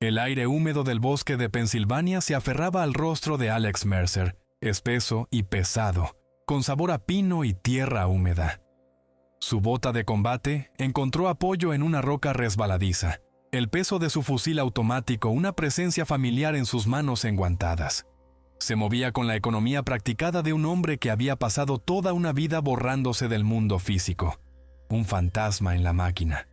El aire húmedo del bosque de Pensilvania se aferraba al rostro de Alex Mercer, espeso y pesado, con sabor a pino y tierra húmeda. Su bota de combate encontró apoyo en una roca resbaladiza, el peso de su fusil automático una presencia familiar en sus manos enguantadas. Se movía con la economía practicada de un hombre que había pasado toda una vida borrándose del mundo físico, un fantasma en la máquina.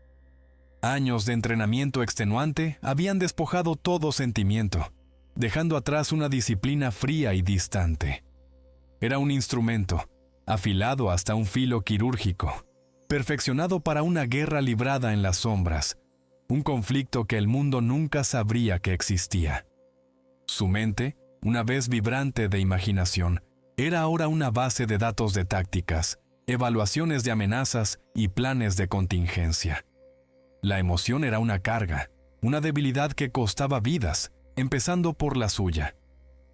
Años de entrenamiento extenuante habían despojado todo sentimiento, dejando atrás una disciplina fría y distante. Era un instrumento, afilado hasta un filo quirúrgico, perfeccionado para una guerra librada en las sombras, un conflicto que el mundo nunca sabría que existía. Su mente, una vez vibrante de imaginación, era ahora una base de datos de tácticas, evaluaciones de amenazas y planes de contingencia. La emoción era una carga, una debilidad que costaba vidas, empezando por la suya.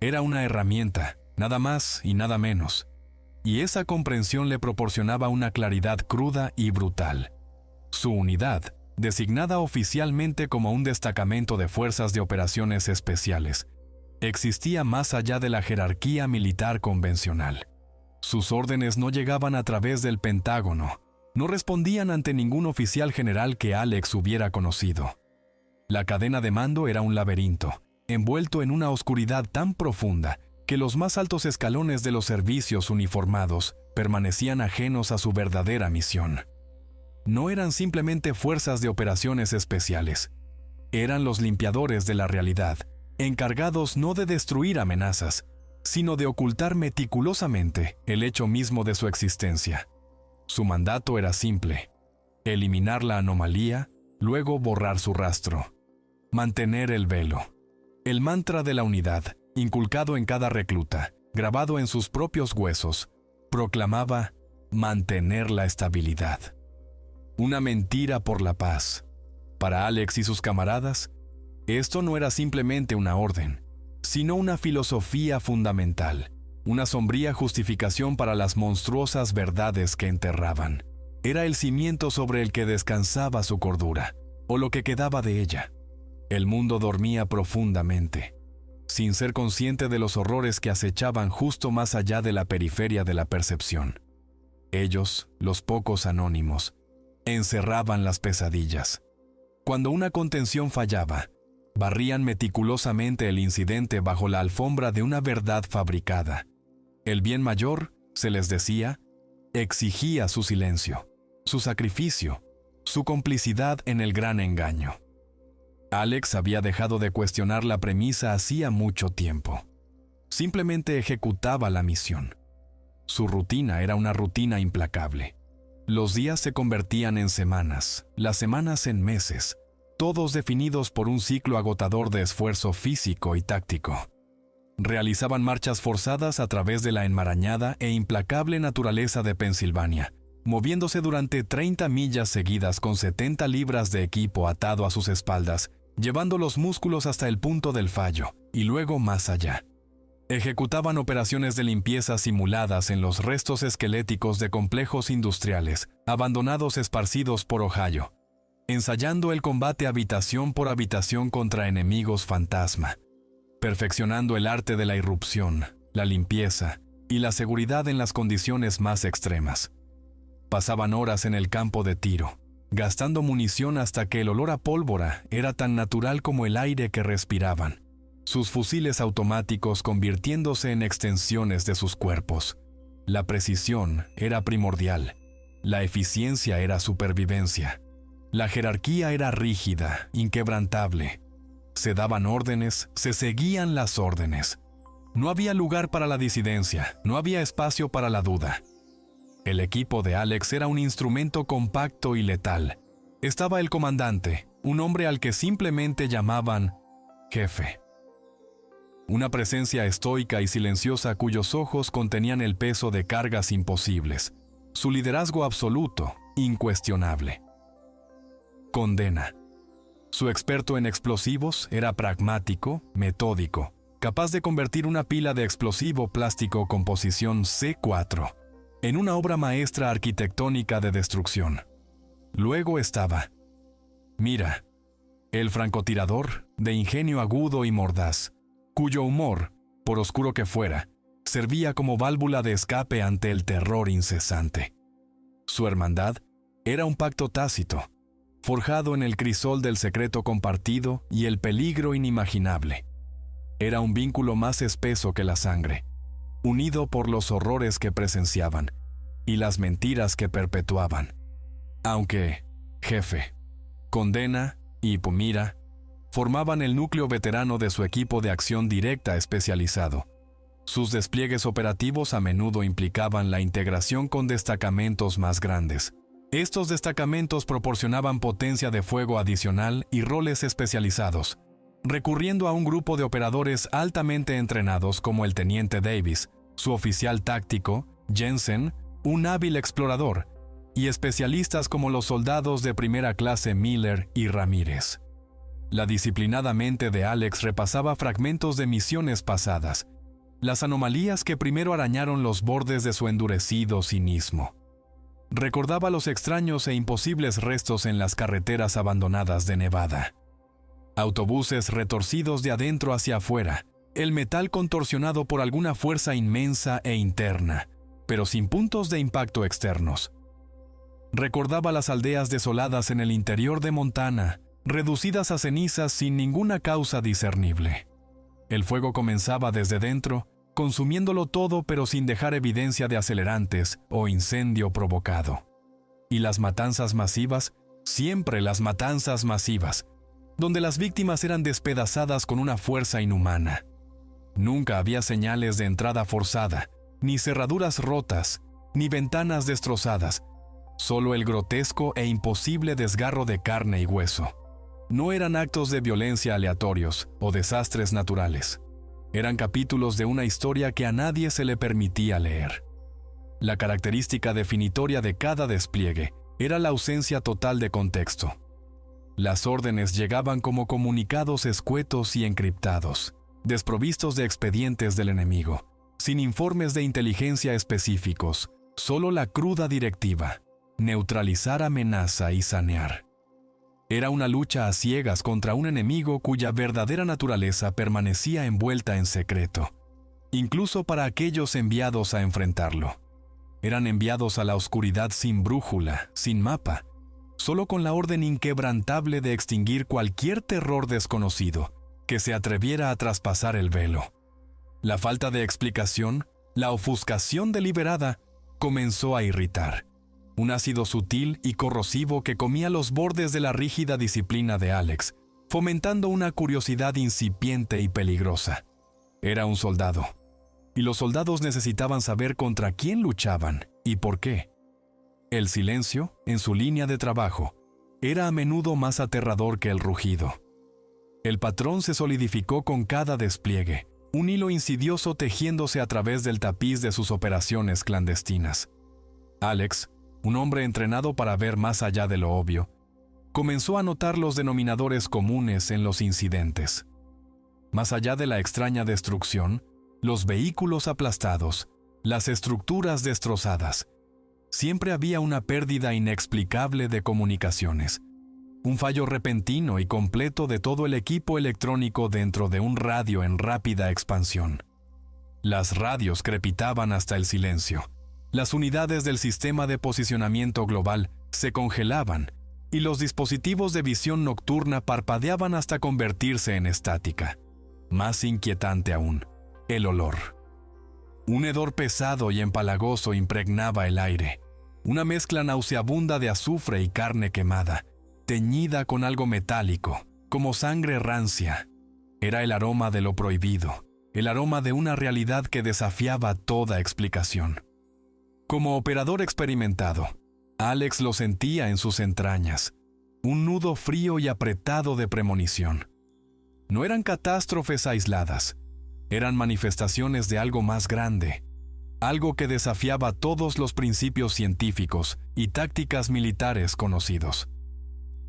Era una herramienta, nada más y nada menos. Y esa comprensión le proporcionaba una claridad cruda y brutal. Su unidad, designada oficialmente como un destacamento de fuerzas de operaciones especiales, existía más allá de la jerarquía militar convencional. Sus órdenes no llegaban a través del Pentágono, no respondían ante ningún oficial general que Alex hubiera conocido. La cadena de mando era un laberinto, envuelto en una oscuridad tan profunda que los más altos escalones de los servicios uniformados permanecían ajenos a su verdadera misión. No eran simplemente fuerzas de operaciones especiales, eran los limpiadores de la realidad, encargados no de destruir amenazas, sino de ocultar meticulosamente el hecho mismo de su existencia. Su mandato era simple: eliminar la anomalía, luego borrar su rastro. Mantener el velo. El mantra de la unidad, inculcado en cada recluta, grabado en sus propios huesos, proclamaba mantener la estabilidad. Una mentira por la paz. Para Alex y sus camaradas, esto no era simplemente una orden, sino una filosofía fundamental, una sombría justificación para las monstruosas verdades que enterraban. Era el cimiento sobre el que descansaba su cordura, o lo que quedaba de ella. El mundo dormía profundamente, sin ser consciente de los horrores que acechaban justo más allá de la periferia de la percepción. Ellos, los pocos anónimos, encerraban las pesadillas. Cuando una contención fallaba, barrían meticulosamente el incidente bajo la alfombra de una verdad fabricada. El bien mayor, se les decía, exigía su silencio, su sacrificio, su complicidad en el gran engaño. Alex había dejado de cuestionar la premisa hacía mucho tiempo. Simplemente ejecutaba la misión. Su rutina era una rutina implacable. Los días se convertían en semanas, las semanas en meses, todos definidos por un ciclo agotador de esfuerzo físico y táctico. Realizaban marchas forzadas a través de la enmarañada e implacable naturaleza de Pensilvania, moviéndose durante 30 millas seguidas con 70 libras de equipo atado a sus espaldas, llevando los músculos hasta el punto del fallo, y luego más allá. Ejecutaban operaciones de limpieza simuladas en los restos esqueléticos de complejos industriales, abandonados esparcidos por Ohio, ensayando el combate habitación por habitación contra enemigos fantasma, perfeccionando el arte de la irrupción, la limpieza y la seguridad en las condiciones más extremas. Pasaban horas en el campo de tiro, gastando munición hasta que el olor a pólvora era tan natural como el aire que respiraban, sus fusiles automáticos convirtiéndose en extensiones de sus cuerpos. La precisión era primordial, la eficiencia era supervivencia, la jerarquía era rígida, inquebrantable. Se daban órdenes, se seguían las órdenes. No había lugar para la disidencia, no había espacio para la duda. El equipo de Alex era un instrumento compacto y letal. Estaba el comandante, un hombre al que simplemente llamaban jefe. Una presencia estoica y silenciosa cuyos ojos contenían el peso de cargas imposibles. Su liderazgo absoluto, incuestionable. Condena. Su experto en explosivos era pragmático, metódico, capaz de convertir una pila de explosivo plástico composición C4 en una obra maestra arquitectónica de destrucción. Luego estaba Mira, El francotirador, de ingenio agudo y mordaz, cuyo humor, por oscuro que fuera, servía como válvula de escape ante el terror incesante. Su hermandad era un pacto tácito, forjado en el crisol del secreto compartido y el peligro inimaginable. Era un vínculo más espeso que la sangre, unido por los horrores que presenciaban y las mentiras que perpetuaban. Aunque, jefe, Condena y Pumira formaban el núcleo veterano de su equipo de acción directa especializado. Sus despliegues operativos a menudo implicaban la integración con destacamentos más grandes. Estos destacamentos proporcionaban potencia de fuego adicional y roles especializados, recurriendo a un grupo de operadores altamente entrenados como el teniente Davis, su oficial táctico, Jensen, un hábil explorador, y especialistas como los soldados de primera clase Miller y Ramírez. La disciplinada mente de Alex repasaba fragmentos de misiones pasadas, las anomalías que primero arañaron los bordes de su endurecido cinismo. Recordaba los extraños e imposibles restos en las carreteras abandonadas de Nevada. Autobuses retorcidos de adentro hacia afuera, el metal contorsionado por alguna fuerza inmensa e interna, pero sin puntos de impacto externos. Recordaba las aldeas desoladas en el interior de Montana, reducidas a cenizas sin ninguna causa discernible. El fuego comenzaba desde dentro, consumiéndolo todo pero sin dejar evidencia de acelerantes o incendio provocado. Y las matanzas masivas, siempre las matanzas masivas, donde las víctimas eran despedazadas con una fuerza inhumana. Nunca había señales de entrada forzada, ni cerraduras rotas, ni ventanas destrozadas, solo el grotesco e imposible desgarro de carne y hueso. No eran actos de violencia aleatorios o desastres naturales. Eran capítulos de una historia que a nadie se le permitía leer. La característica definitoria de cada despliegue era la ausencia total de contexto. Las órdenes llegaban como comunicados escuetos y encriptados, desprovistos de expedientes del enemigo, sin informes de inteligencia específicos, solo la cruda directiva: neutralizar amenaza y sanear. Era una lucha a ciegas contra un enemigo cuya verdadera naturaleza permanecía envuelta en secreto, incluso para aquellos enviados a enfrentarlo. Eran enviados a la oscuridad sin brújula, sin mapa, solo con la orden inquebrantable de extinguir cualquier terror desconocido que se atreviera a traspasar el velo. La falta de explicación, la ofuscación deliberada, comenzó a irritar. Un ácido sutil y corrosivo que comía los bordes de la rígida disciplina de Alex, fomentando una curiosidad incipiente y peligrosa. Era un soldado, y los soldados necesitaban saber contra quién luchaban y por qué. El silencio, en su línea de trabajo, era a menudo más aterrador que el rugido. El patrón se solidificó con cada despliegue, un hilo insidioso tejiéndose a través del tapiz de sus operaciones clandestinas. Alex, un hombre entrenado para ver más allá de lo obvio, comenzó a notar los denominadores comunes en los incidentes. Más allá de la extraña destrucción, los vehículos aplastados, las estructuras destrozadas, siempre había una pérdida inexplicable de comunicaciones, un fallo repentino y completo de todo el equipo electrónico dentro de un radio en rápida expansión. Las radios crepitaban hasta el silencio. Las unidades del sistema de posicionamiento global se congelaban y los dispositivos de visión nocturna parpadeaban hasta convertirse en estática. Más inquietante aún, el olor. Un hedor pesado y empalagoso impregnaba el aire, una mezcla nauseabunda de azufre y carne quemada, teñida con algo metálico, como sangre rancia. Era el aroma de lo prohibido, el aroma de una realidad que desafiaba toda explicación. Como operador experimentado, Alex lo sentía en sus entrañas, un nudo frío y apretado de premonición. No eran catástrofes aisladas, eran manifestaciones de algo más grande, algo que desafiaba todos los principios científicos y tácticas militares conocidos.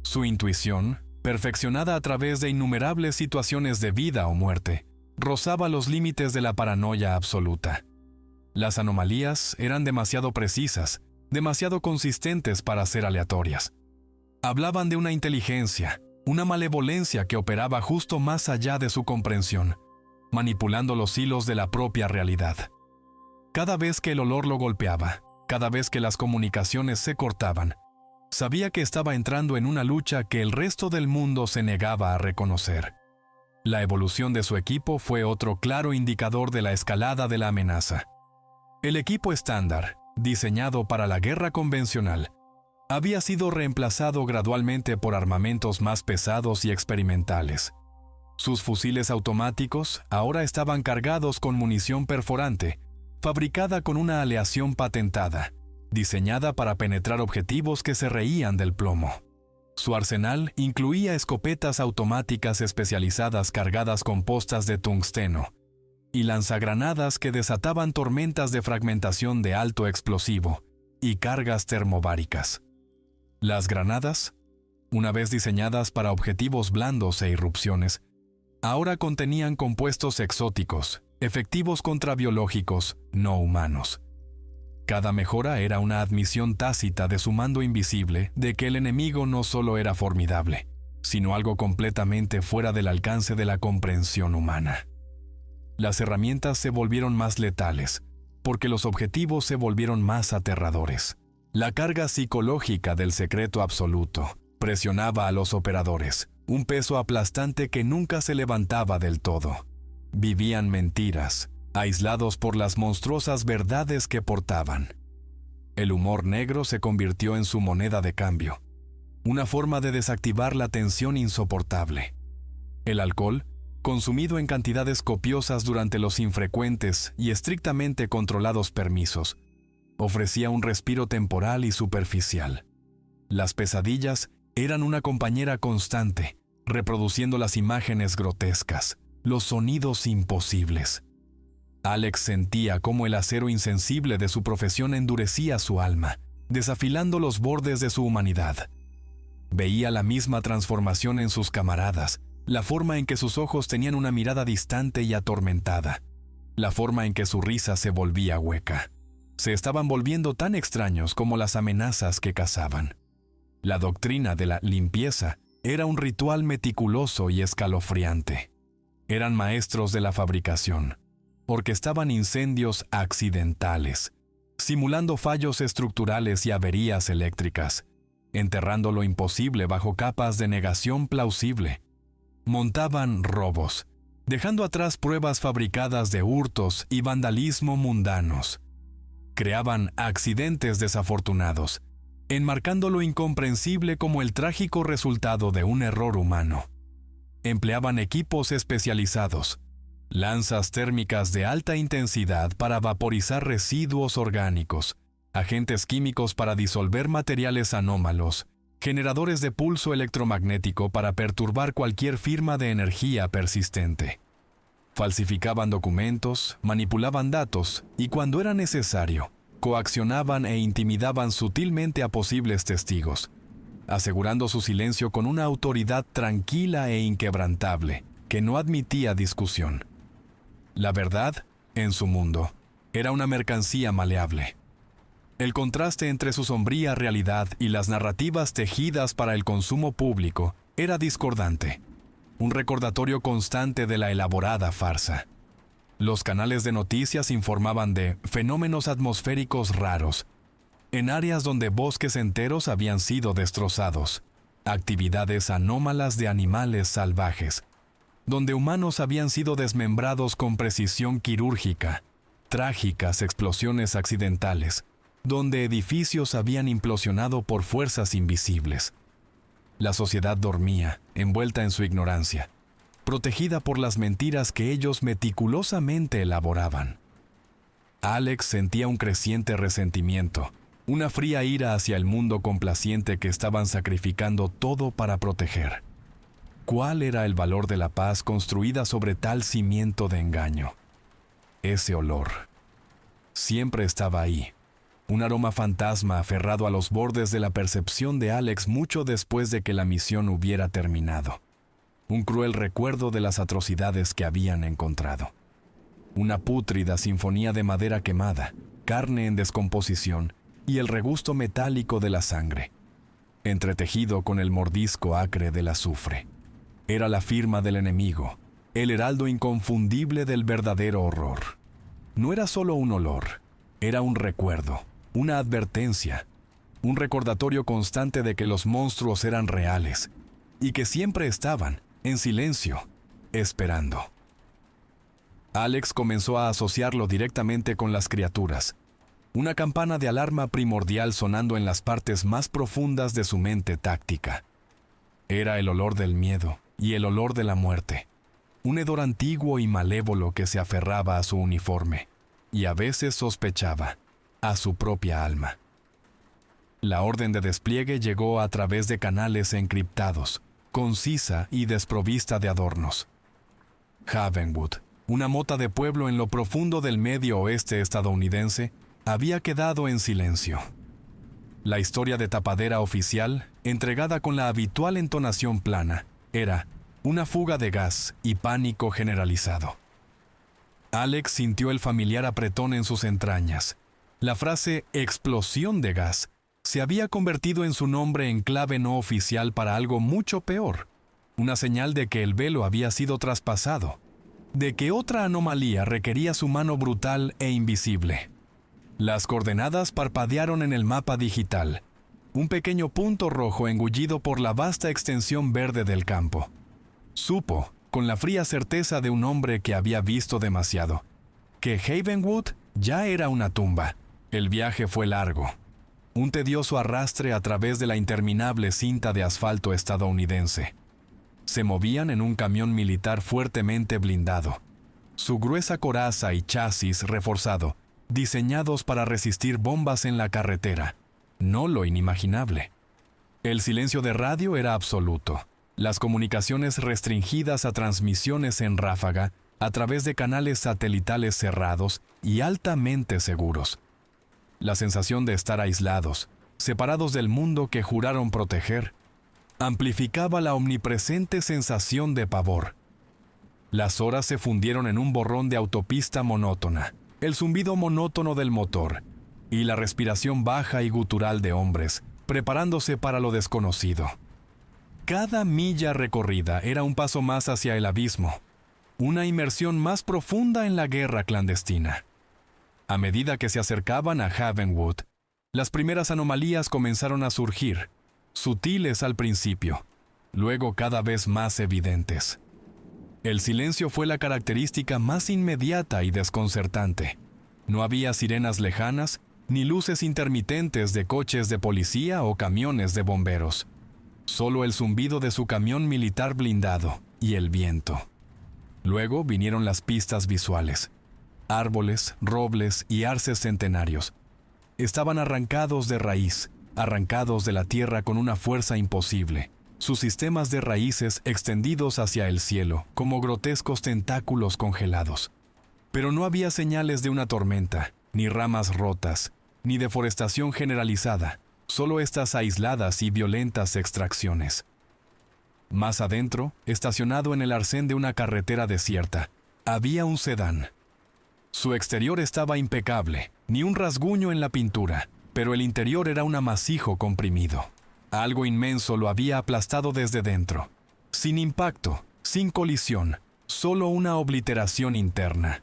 Su intuición, perfeccionada a través de innumerables situaciones de vida o muerte, rozaba los límites de la paranoia absoluta. Las anomalías eran demasiado precisas, demasiado consistentes para ser aleatorias. Hablaban de una inteligencia, una malevolencia que operaba justo más allá de su comprensión, manipulando los hilos de la propia realidad. Cada vez que el olor lo golpeaba, cada vez que las comunicaciones se cortaban, sabía que estaba entrando en una lucha que el resto del mundo se negaba a reconocer. La evolución de su equipo fue otro claro indicador de la escalada de la amenaza. El equipo estándar, diseñado para la guerra convencional, había sido reemplazado gradualmente por armamentos más pesados y experimentales. Sus fusiles automáticos ahora estaban cargados con munición perforante, fabricada con una aleación patentada, diseñada para penetrar objetivos que se reían del plomo. Su arsenal incluía escopetas automáticas especializadas cargadas con postas de tungsteno y lanzagranadas que desataban tormentas de fragmentación de alto explosivo y cargas termobáricas. Las granadas, una vez diseñadas para objetivos blandos e irrupciones, ahora contenían compuestos exóticos, efectivos contra biológicos no humanos. Cada mejora era una admisión tácita de su mando invisible de que el enemigo no solo era formidable, sino algo completamente fuera del alcance de la comprensión humana. Las herramientas se volvieron más letales, porque los objetivos se volvieron más aterradores. La carga psicológica del secreto absoluto presionaba a los operadores, un peso aplastante que nunca se levantaba del todo. Vivían mentiras, aislados por las monstruosas verdades que portaban. El humor negro se convirtió en su moneda de cambio, una forma de desactivar la tensión insoportable. El alcohol, consumido en cantidades copiosas durante los infrecuentes y estrictamente controlados permisos, ofrecía un respiro temporal y superficial. Las pesadillas eran una compañera constante, reproduciendo las imágenes grotescas, los sonidos imposibles. Alex sentía cómo el acero insensible de su profesión endurecía su alma, desafilando los bordes de su humanidad. Veía la misma transformación en sus camaradas, la forma en que sus ojos tenían una mirada distante y atormentada, la forma en que su risa se volvía hueca. Se estaban volviendo tan extraños como las amenazas que cazaban. La doctrina de la limpieza era un ritual meticuloso y escalofriante. Eran maestros de la fabricación. Orquestaban incendios accidentales, simulando fallos estructurales y averías eléctricas, enterrando lo imposible bajo capas de negación plausible. Montaban robos, dejando atrás pruebas fabricadas de hurtos y vandalismo mundanos. Creaban accidentes desafortunados, enmarcando lo incomprensible como el trágico resultado de un error humano. Empleaban equipos especializados, lanzas térmicas de alta intensidad para vaporizar residuos orgánicos, agentes químicos para disolver materiales anómalos, generadores de pulso electromagnético para perturbar cualquier firma de energía persistente. Falsificaban documentos, manipulaban datos y, cuando era necesario, coaccionaban e intimidaban sutilmente a posibles testigos, asegurando su silencio con una autoridad tranquila e inquebrantable que no admitía discusión. La verdad, en su mundo, era una mercancía maleable. El contraste entre su sombría realidad y las narrativas tejidas para el consumo público era discordante, un recordatorio constante de la elaborada farsa. Los canales de noticias informaban de fenómenos atmosféricos raros, en áreas donde bosques enteros habían sido destrozados, actividades anómalas de animales salvajes, donde humanos habían sido desmembrados con precisión quirúrgica, trágicas explosiones accidentales, donde edificios habían implosionado por fuerzas invisibles. La sociedad dormía, envuelta en su ignorancia, protegida por las mentiras que ellos meticulosamente elaboraban. Alex sentía un creciente resentimiento, una fría ira hacia el mundo complaciente que estaban sacrificando todo para proteger. ¿Cuál era el valor de la paz construida sobre tal cimiento de engaño? Ese olor. Siempre estaba ahí. Un aroma fantasma aferrado a los bordes de la percepción de Alex mucho después de que la misión hubiera terminado. Un cruel recuerdo de las atrocidades que habían encontrado. Una pútrida sinfonía de madera quemada, carne en descomposición y el regusto metálico de la sangre. entretejido con el mordisco acre del azufre. Era la firma del enemigo, el heraldo inconfundible del verdadero horror. No era solo un olor, era un recuerdo, una advertencia, un recordatorio constante de que los monstruos eran reales y que siempre estaban, en silencio, esperando. Alex comenzó a asociarlo directamente con las criaturas, una campana de alarma primordial sonando en las partes más profundas de su mente táctica. Era el olor del miedo y el olor de la muerte, un hedor antiguo y malévolo que se aferraba a su uniforme, y a veces sospechaba, a su propia alma. La orden de despliegue llegó a través de canales encriptados, concisa y desprovista de adornos. Havenwood, una mota de pueblo en lo profundo del medio oeste estadounidense, había quedado en silencio. La historia de tapadera oficial, entregada con la habitual entonación plana, era una fuga de gas y pánico generalizado. Alex sintió el familiar apretón en sus entrañas. La frase «explosión de gas» se había convertido en su nombre en clave no oficial para algo mucho peor, una señal de que el velo había sido traspasado, de que otra anomalía requería su mano brutal e invisible. Las coordenadas parpadearon en el mapa digital, un pequeño punto rojo engullido por la vasta extensión verde del campo. Supo, con la fría certeza de un hombre que había visto demasiado, que Havenwood ya era una tumba. El viaje fue largo, un tedioso arrastre a través de la interminable cinta de asfalto estadounidense. Se movían en un camión militar fuertemente blindado, su gruesa coraza y chasis reforzado, diseñados para resistir bombas en la carretera, no lo inimaginable. El silencio de radio era absoluto, las comunicaciones restringidas a transmisiones en ráfaga a través de canales satelitales cerrados y altamente seguros. La sensación de estar aislados, separados del mundo que juraron proteger, amplificaba la omnipresente sensación de pavor. Las horas se fundieron en un borrón de autopista monótona, el zumbido monótono del motor y la respiración baja y gutural de hombres, preparándose para lo desconocido. Cada milla recorrida era un paso más hacia el abismo, una inmersión más profunda en la guerra clandestina. A medida que se acercaban a Havenwood, las primeras anomalías comenzaron a surgir, sutiles al principio, luego cada vez más evidentes. El silencio fue la característica más inmediata y desconcertante. No había sirenas lejanas, ni luces intermitentes de coches de policía o camiones de bomberos. Solo el zumbido de su camión militar blindado y el viento. Luego vinieron las pistas visuales. Árboles, robles y arces centenarios. Estaban arrancados de raíz, arrancados de la tierra con una fuerza imposible. Sus sistemas de raíces extendidos hacia el cielo, como grotescos tentáculos congelados. Pero no había señales de una tormenta, ni ramas rotas, ni deforestación generalizada, solo estas aisladas y violentas extracciones. Más adentro, estacionado en el arcén de una carretera desierta, había un sedán. Su exterior estaba impecable, ni un rasguño en la pintura, pero el interior era un amasijo comprimido. Algo inmenso lo había aplastado desde dentro. Sin impacto, sin colisión, solo una obliteración interna.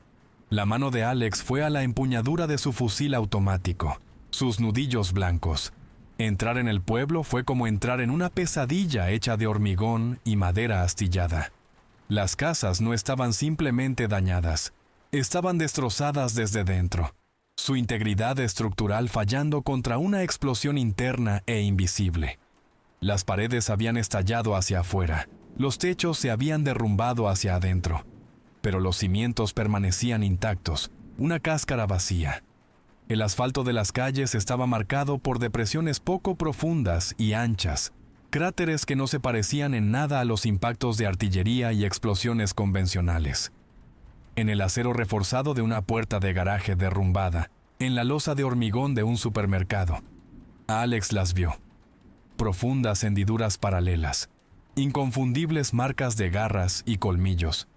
La mano de Alex fue a la empuñadura de su fusil automático, sus nudillos blancos. Entrar en el pueblo fue como entrar en una pesadilla hecha de hormigón y madera astillada. Las casas no estaban simplemente dañadas, estaban destrozadas desde dentro, su integridad estructural fallando contra una explosión interna e invisible. Las paredes habían estallado hacia afuera, los techos se habían derrumbado hacia adentro, pero los cimientos permanecían intactos, una cáscara vacía. El asfalto de las calles estaba marcado por depresiones poco profundas y anchas, cráteres que no se parecían en nada a los impactos de artillería y explosiones convencionales. En el acero reforzado de una puerta de garaje derrumbada, en la losa de hormigón de un supermercado, Alex las vio. Profundas hendiduras paralelas, inconfundibles marcas de garras y colmillos,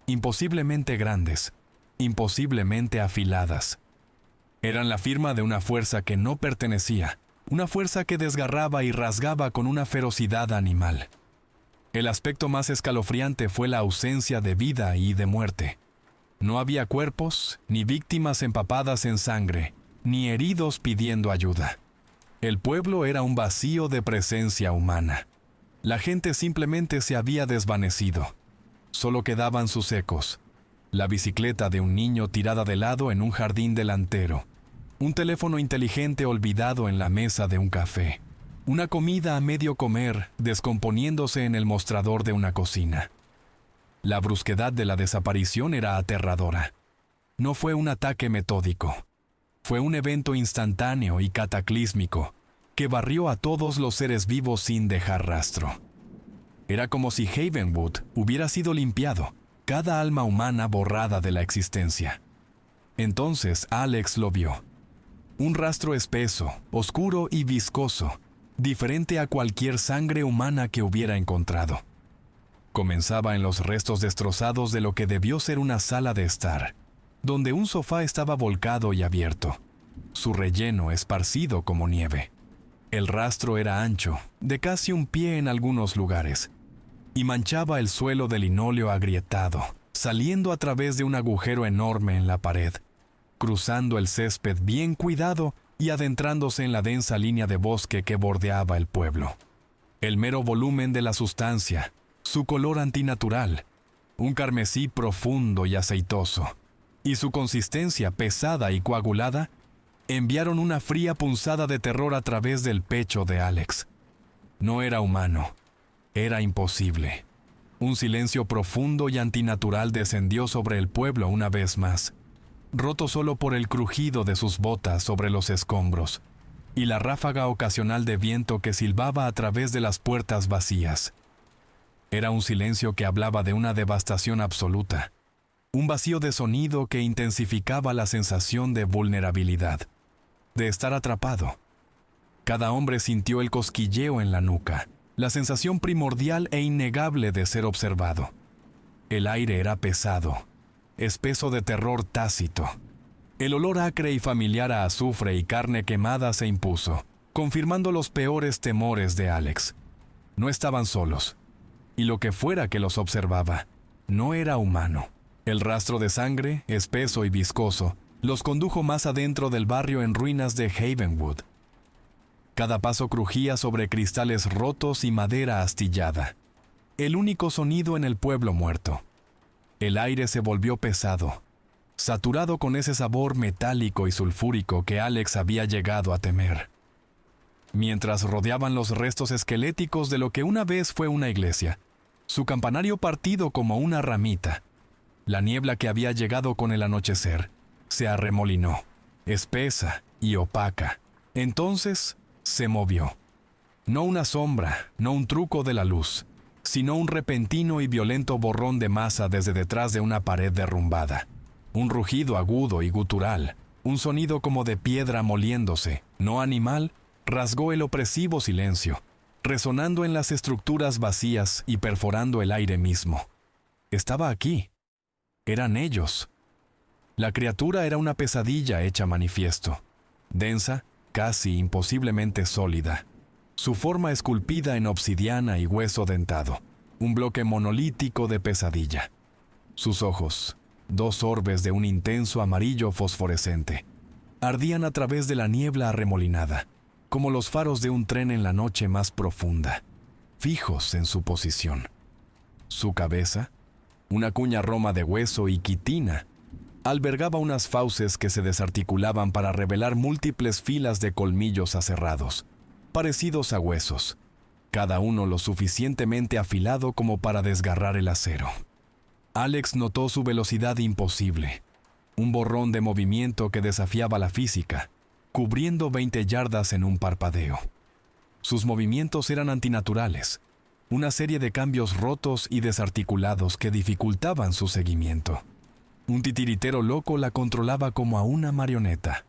imposiblemente grandes, imposiblemente afiladas. Eran la firma de una fuerza que no pertenecía, una fuerza que desgarraba y rasgaba con una ferocidad animal. El aspecto más escalofriante fue la ausencia de vida y de muerte. No había cuerpos, ni víctimas empapadas en sangre, ni heridos pidiendo ayuda. El pueblo era un vacío de presencia humana. La gente simplemente se había desvanecido. Solo quedaban sus ecos. La bicicleta de un niño tirada de lado en un jardín delantero. Un teléfono inteligente olvidado en la mesa de un café. Una comida a medio comer descomponiéndose en el mostrador de una cocina. La brusquedad de la desaparición era aterradora. No fue un ataque metódico. Fue un evento instantáneo y cataclísmico que barrió a todos los seres vivos sin dejar rastro. Era como si Havenwood hubiera sido limpiado, cada alma humana borrada de la existencia. Entonces Alex lo vio. Un rastro espeso, oscuro y viscoso, diferente a cualquier sangre humana que hubiera encontrado. Comenzaba en los restos destrozados de lo que debió ser una sala de estar, donde un sofá estaba volcado y abierto, su relleno esparcido como nieve. El rastro era ancho, de casi un pie en algunos lugares, y manchaba el suelo de linóleo agrietado, saliendo a través de un agujero enorme en la pared, cruzando el césped bien cuidado y adentrándose en la densa línea de bosque que bordeaba el pueblo. El mero volumen de la sustancia, su color antinatural, un carmesí profundo y aceitoso, y su consistencia pesada y coagulada, enviaron una fría punzada de terror a través del pecho de Alex. No era humano, era imposible. Un silencio profundo y antinatural descendió sobre el pueblo una vez más, roto solo por el crujido de sus botas sobre los escombros y la ráfaga ocasional de viento que silbaba a través de las puertas vacías. Era un silencio que hablaba de una devastación absoluta, un vacío de sonido que intensificaba la sensación de vulnerabilidad, de estar atrapado. Cada hombre sintió el cosquilleo en la nuca, la sensación primordial e innegable de ser observado. El aire era pesado, espeso de terror tácito. El olor acre y familiar a azufre y carne quemada se impuso, confirmando los peores temores de Alex. No estaban solos, y lo que fuera que los observaba, no era humano. El rastro de sangre, espeso y viscoso, los condujo más adentro del barrio en ruinas de Havenwood. Cada paso crujía sobre cristales rotos y madera astillada. El único sonido en el pueblo muerto. El aire se volvió pesado, saturado con ese sabor metálico y sulfúrico que Alex había llegado a temer. Mientras rodeaban los restos esqueléticos de lo que una vez fue una iglesia, su campanario partido como una ramita, la niebla que había llegado con el anochecer se arremolinó, espesa y opaca. Entonces se movió. No una sombra, no un truco de la luz, sino un repentino y violento borrón de masa desde detrás de una pared derrumbada. Un rugido agudo y gutural, un sonido como de piedra moliéndose, no animal, rasgó el opresivo silencio, resonando en las estructuras vacías y perforando el aire mismo. Estaba aquí. Eran ellos. La criatura era una pesadilla hecha manifiesto, densa, casi imposiblemente sólida. Su forma esculpida en obsidiana y hueso dentado, un bloque monolítico de pesadilla. Sus ojos, dos orbes de un intenso amarillo fosforescente, ardían a través de la niebla arremolinada, como los faros de un tren en la noche más profunda, fijos en su posición. Su cabeza, una cuña roma de hueso y quitina, albergaba unas fauces que se desarticulaban para revelar múltiples filas de colmillos aserrados, parecidos a huesos, cada uno lo suficientemente afilado como para desgarrar el acero. Alex notó su velocidad imposible, un borrón de movimiento que desafiaba la física, cubriendo 20 yardas en un parpadeo. Sus movimientos eran antinaturales, una serie de cambios rotos y desarticulados que dificultaban su seguimiento. Un titiritero loco la controlaba como a una marioneta.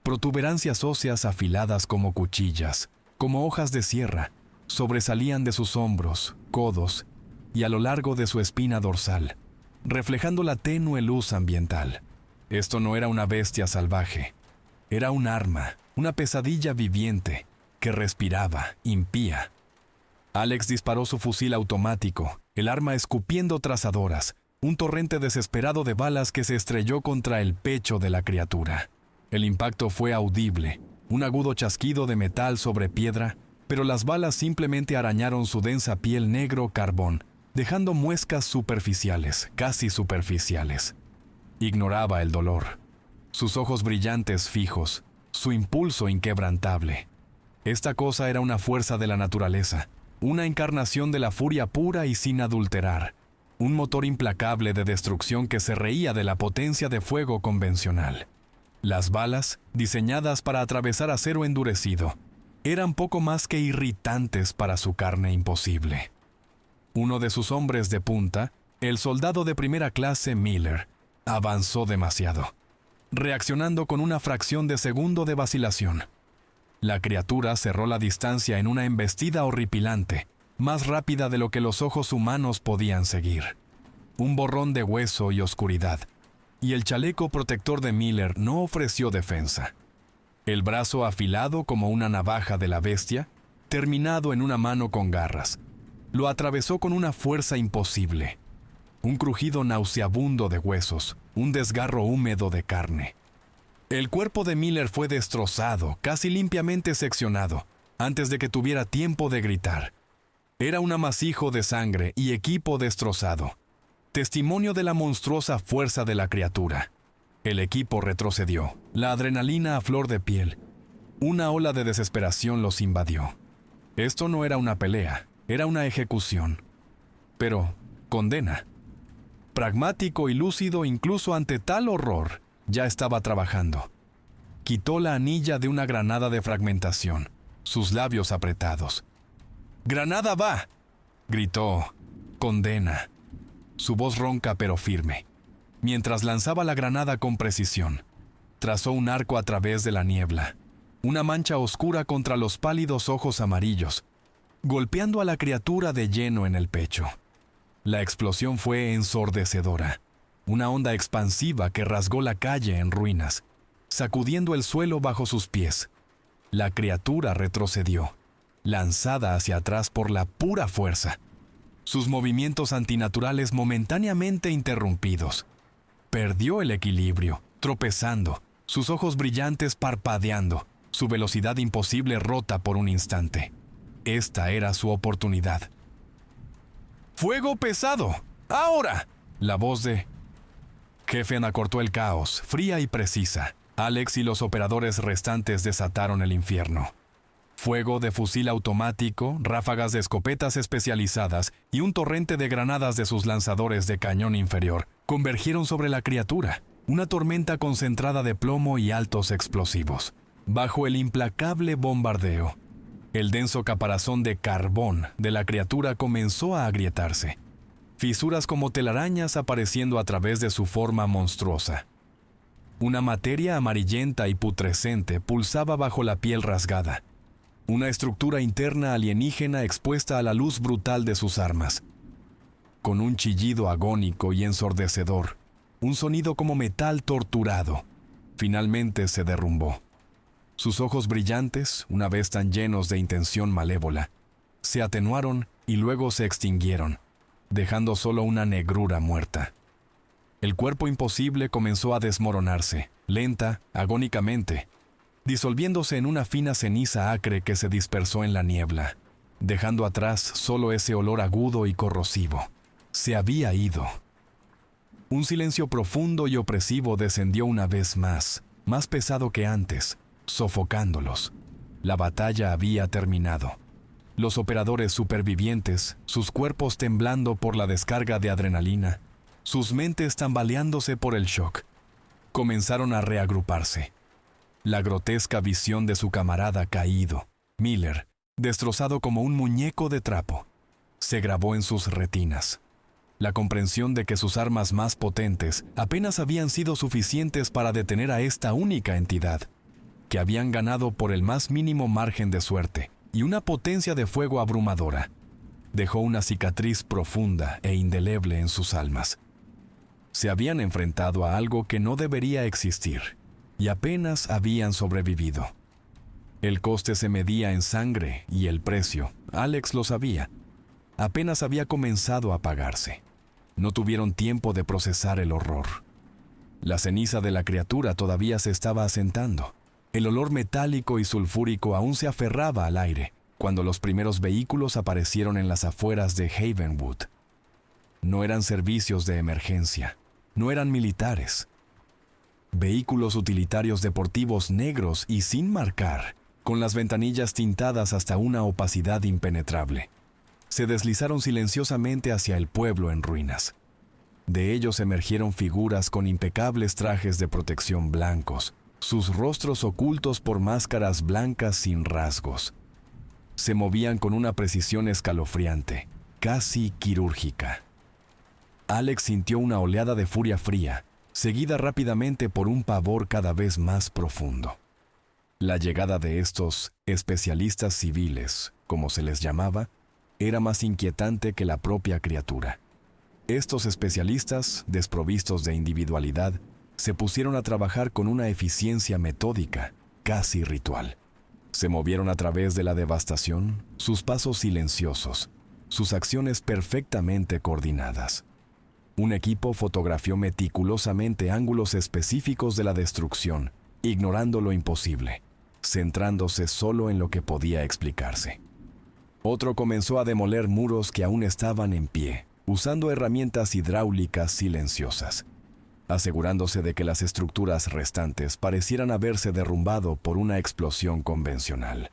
Protuberancias óseas afiladas como cuchillas, como hojas de sierra, sobresalían de sus hombros, codos y a lo largo de su espina dorsal, reflejando la tenue luz ambiental. Esto no era una bestia salvaje. Era un arma, una pesadilla viviente, que respiraba, impía. Alex disparó su fusil automático, el arma escupiendo trazadoras, un torrente desesperado de balas que se estrelló contra el pecho de la criatura. El impacto fue audible, un agudo chasquido de metal sobre piedra, pero las balas simplemente arañaron su densa piel negro carbón, dejando muescas superficiales, casi superficiales. Ignoraba el dolor. Sus ojos brillantes fijos, su impulso inquebrantable. Esta cosa era una fuerza de la naturaleza, una encarnación de la furia pura y sin adulterar, un motor implacable de destrucción que se reía de la potencia de fuego convencional. Las balas, diseñadas para atravesar acero endurecido, eran poco más que irritantes para su carne imposible. Uno de sus hombres de punta, el soldado de primera clase Miller, avanzó demasiado, reaccionando con una fracción de segundo de vacilación. La criatura cerró la distancia en una embestida horripilante, más rápida de lo que los ojos humanos podían seguir. Un borrón de hueso y oscuridad, y el chaleco protector de Miller no ofreció defensa. El brazo afilado como una navaja de la bestia, terminado en una mano con garras, lo atravesó con una fuerza imposible. Un crujido nauseabundo de huesos, un desgarro húmedo de carne. El cuerpo de Miller fue destrozado, casi limpiamente seccionado, antes de que tuviera tiempo de gritar. Era un amasijo de sangre y equipo destrozado, testimonio de la monstruosa fuerza de la criatura. El equipo retrocedió, la adrenalina a flor de piel. Una ola de desesperación los invadió. Esto no era una pelea, era una ejecución. Pero, condena. Pragmático y lúcido incluso ante tal horror, ya estaba trabajando. Quitó la anilla de una granada de fragmentación, sus labios apretados. ¡Granada va!, gritó. Condena. Su voz ronca pero firme. Mientras lanzaba la granada con precisión, trazó un arco a través de la niebla, una mancha oscura contra los pálidos ojos amarillos, golpeando a la criatura de lleno en el pecho. La explosión fue ensordecedora, una onda expansiva que rasgó la calle en ruinas, sacudiendo el suelo bajo sus pies. La criatura retrocedió, lanzada hacia atrás por la pura fuerza, sus movimientos antinaturales momentáneamente interrumpidos. Perdió el equilibrio, tropezando, sus ojos brillantes parpadeando, su velocidad imposible rota por un instante. Esta era su oportunidad. ¡Fuego pesado! ¡Ahora! La voz de Geffen acortó el caos, fría y precisa. Alex y los operadores restantes desataron el infierno. Fuego de fusil automático, ráfagas de escopetas especializadas y un torrente de granadas de sus lanzadores de cañón inferior convergieron sobre la criatura, una tormenta concentrada de plomo y altos explosivos. Bajo el implacable bombardeo, el denso caparazón de carbón de la criatura comenzó a agrietarse, fisuras como telarañas apareciendo a través de su forma monstruosa. Una materia amarillenta y putrescente pulsaba bajo la piel rasgada, una estructura interna alienígena expuesta a la luz brutal de sus armas. Con un chillido agónico y ensordecedor, un sonido como metal torturado, finalmente se derrumbó. Sus ojos brillantes, una vez tan llenos de intención malévola, se atenuaron y luego se extinguieron, dejando solo una negrura muerta. El cuerpo imposible comenzó a desmoronarse, lenta, agónicamente, disolviéndose en una fina ceniza acre que se dispersó en la niebla, dejando atrás solo ese olor agudo y corrosivo. Se había ido. Un silencio profundo y opresivo descendió una vez más pesado que antes, sofocándolos. La batalla había terminado. Los operadores supervivientes, sus cuerpos temblando por la descarga de adrenalina, sus mentes tambaleándose por el shock, comenzaron a reagruparse. La grotesca visión de su camarada caído, Miller, destrozado como un muñeco de trapo, se grabó en sus retinas. La comprensión de que sus armas más potentes apenas habían sido suficientes para detener a esta única entidad, que habían ganado por el más mínimo margen de suerte y una potencia de fuego abrumadora, dejó una cicatriz profunda e indeleble en sus almas. Se habían enfrentado a algo que no debería existir y apenas habían sobrevivido. El coste se medía en sangre y el precio, Alex lo sabía, apenas había comenzado a pagarse. No tuvieron tiempo de procesar el horror. La ceniza de la criatura todavía se estaba asentando. El olor metálico y sulfúrico aún se aferraba al aire cuando los primeros vehículos aparecieron en las afueras de Havenwood. No eran servicios de emergencia, no eran militares. Vehículos utilitarios deportivos negros y sin marcar, con las ventanillas tintadas hasta una opacidad impenetrable, se deslizaron silenciosamente hacia el pueblo en ruinas. De ellos emergieron figuras con impecables trajes de protección blancos, sus rostros ocultos por máscaras blancas sin rasgos. Se movían con una precisión escalofriante, casi quirúrgica. Alex sintió una oleada de furia fría, seguida rápidamente por un pavor cada vez más profundo. La llegada de estos especialistas civiles, como se les llamaba, era más inquietante que la propia criatura. Estos especialistas, desprovistos de individualidad, se pusieron a trabajar con una eficiencia metódica, casi ritual. Se movieron a través de la devastación, sus pasos silenciosos, sus acciones perfectamente coordinadas. Un equipo fotografió meticulosamente ángulos específicos de la destrucción, ignorando lo imposible, centrándose solo en lo que podía explicarse. Otro comenzó a demoler muros que aún estaban en pie, usando herramientas hidráulicas silenciosas, asegurándose de que las estructuras restantes parecieran haberse derrumbado por una explosión convencional.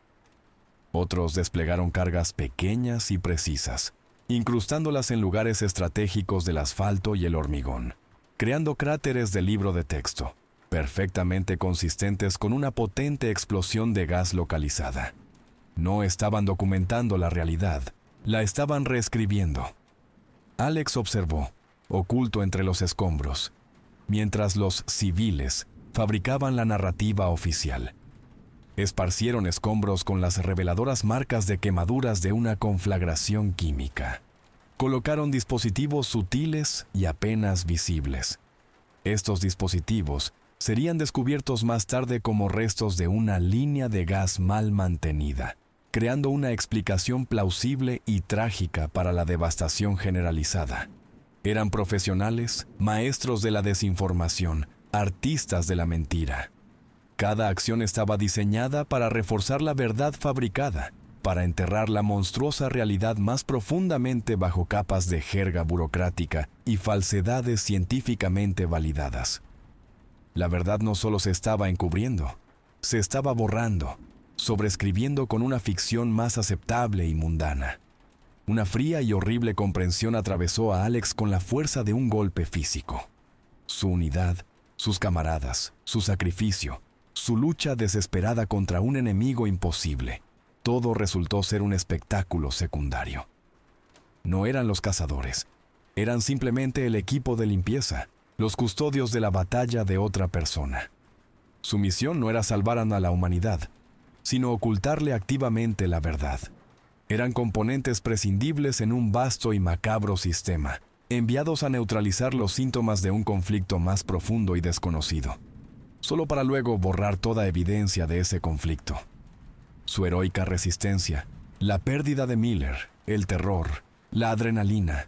Otros desplegaron cargas pequeñas y precisas, incrustándolas en lugares estratégicos del asfalto y el hormigón, creando cráteres de libro de texto, perfectamente consistentes con una potente explosión de gas localizada. No estaban documentando la realidad, la estaban reescribiendo. Alex observó, oculto entre los escombros, mientras los civiles fabricaban la narrativa oficial. Esparcieron escombros con las reveladoras marcas de quemaduras de una conflagración química. Colocaron dispositivos sutiles y apenas visibles. Estos dispositivos serían descubiertos más tarde como restos de una línea de gas mal mantenida, creando una explicación plausible y trágica para la devastación generalizada. Eran profesionales, maestros de la desinformación, artistas de la mentira. Cada acción estaba diseñada para reforzar la verdad fabricada, para enterrar la monstruosa realidad más profundamente bajo capas de jerga burocrática y falsedades científicamente validadas. La verdad no solo se estaba encubriendo, se estaba borrando, sobreescribiendo con una ficción más aceptable y mundana. Una fría y horrible comprensión atravesó a Alex con la fuerza de un golpe físico. Su unidad, sus camaradas, su sacrificio, su lucha desesperada contra un enemigo imposible, todo resultó ser un espectáculo secundario. No eran los cazadores, eran simplemente el equipo de limpieza, los custodios de la batalla de otra persona. Su misión no era salvar a la humanidad, sino ocultarle activamente la verdad. Eran componentes prescindibles en un vasto y macabro sistema, enviados a neutralizar los síntomas de un conflicto más profundo y desconocido, solo para luego borrar toda evidencia de ese conflicto. Su heroica resistencia, la pérdida de Miller, el terror, la adrenalina,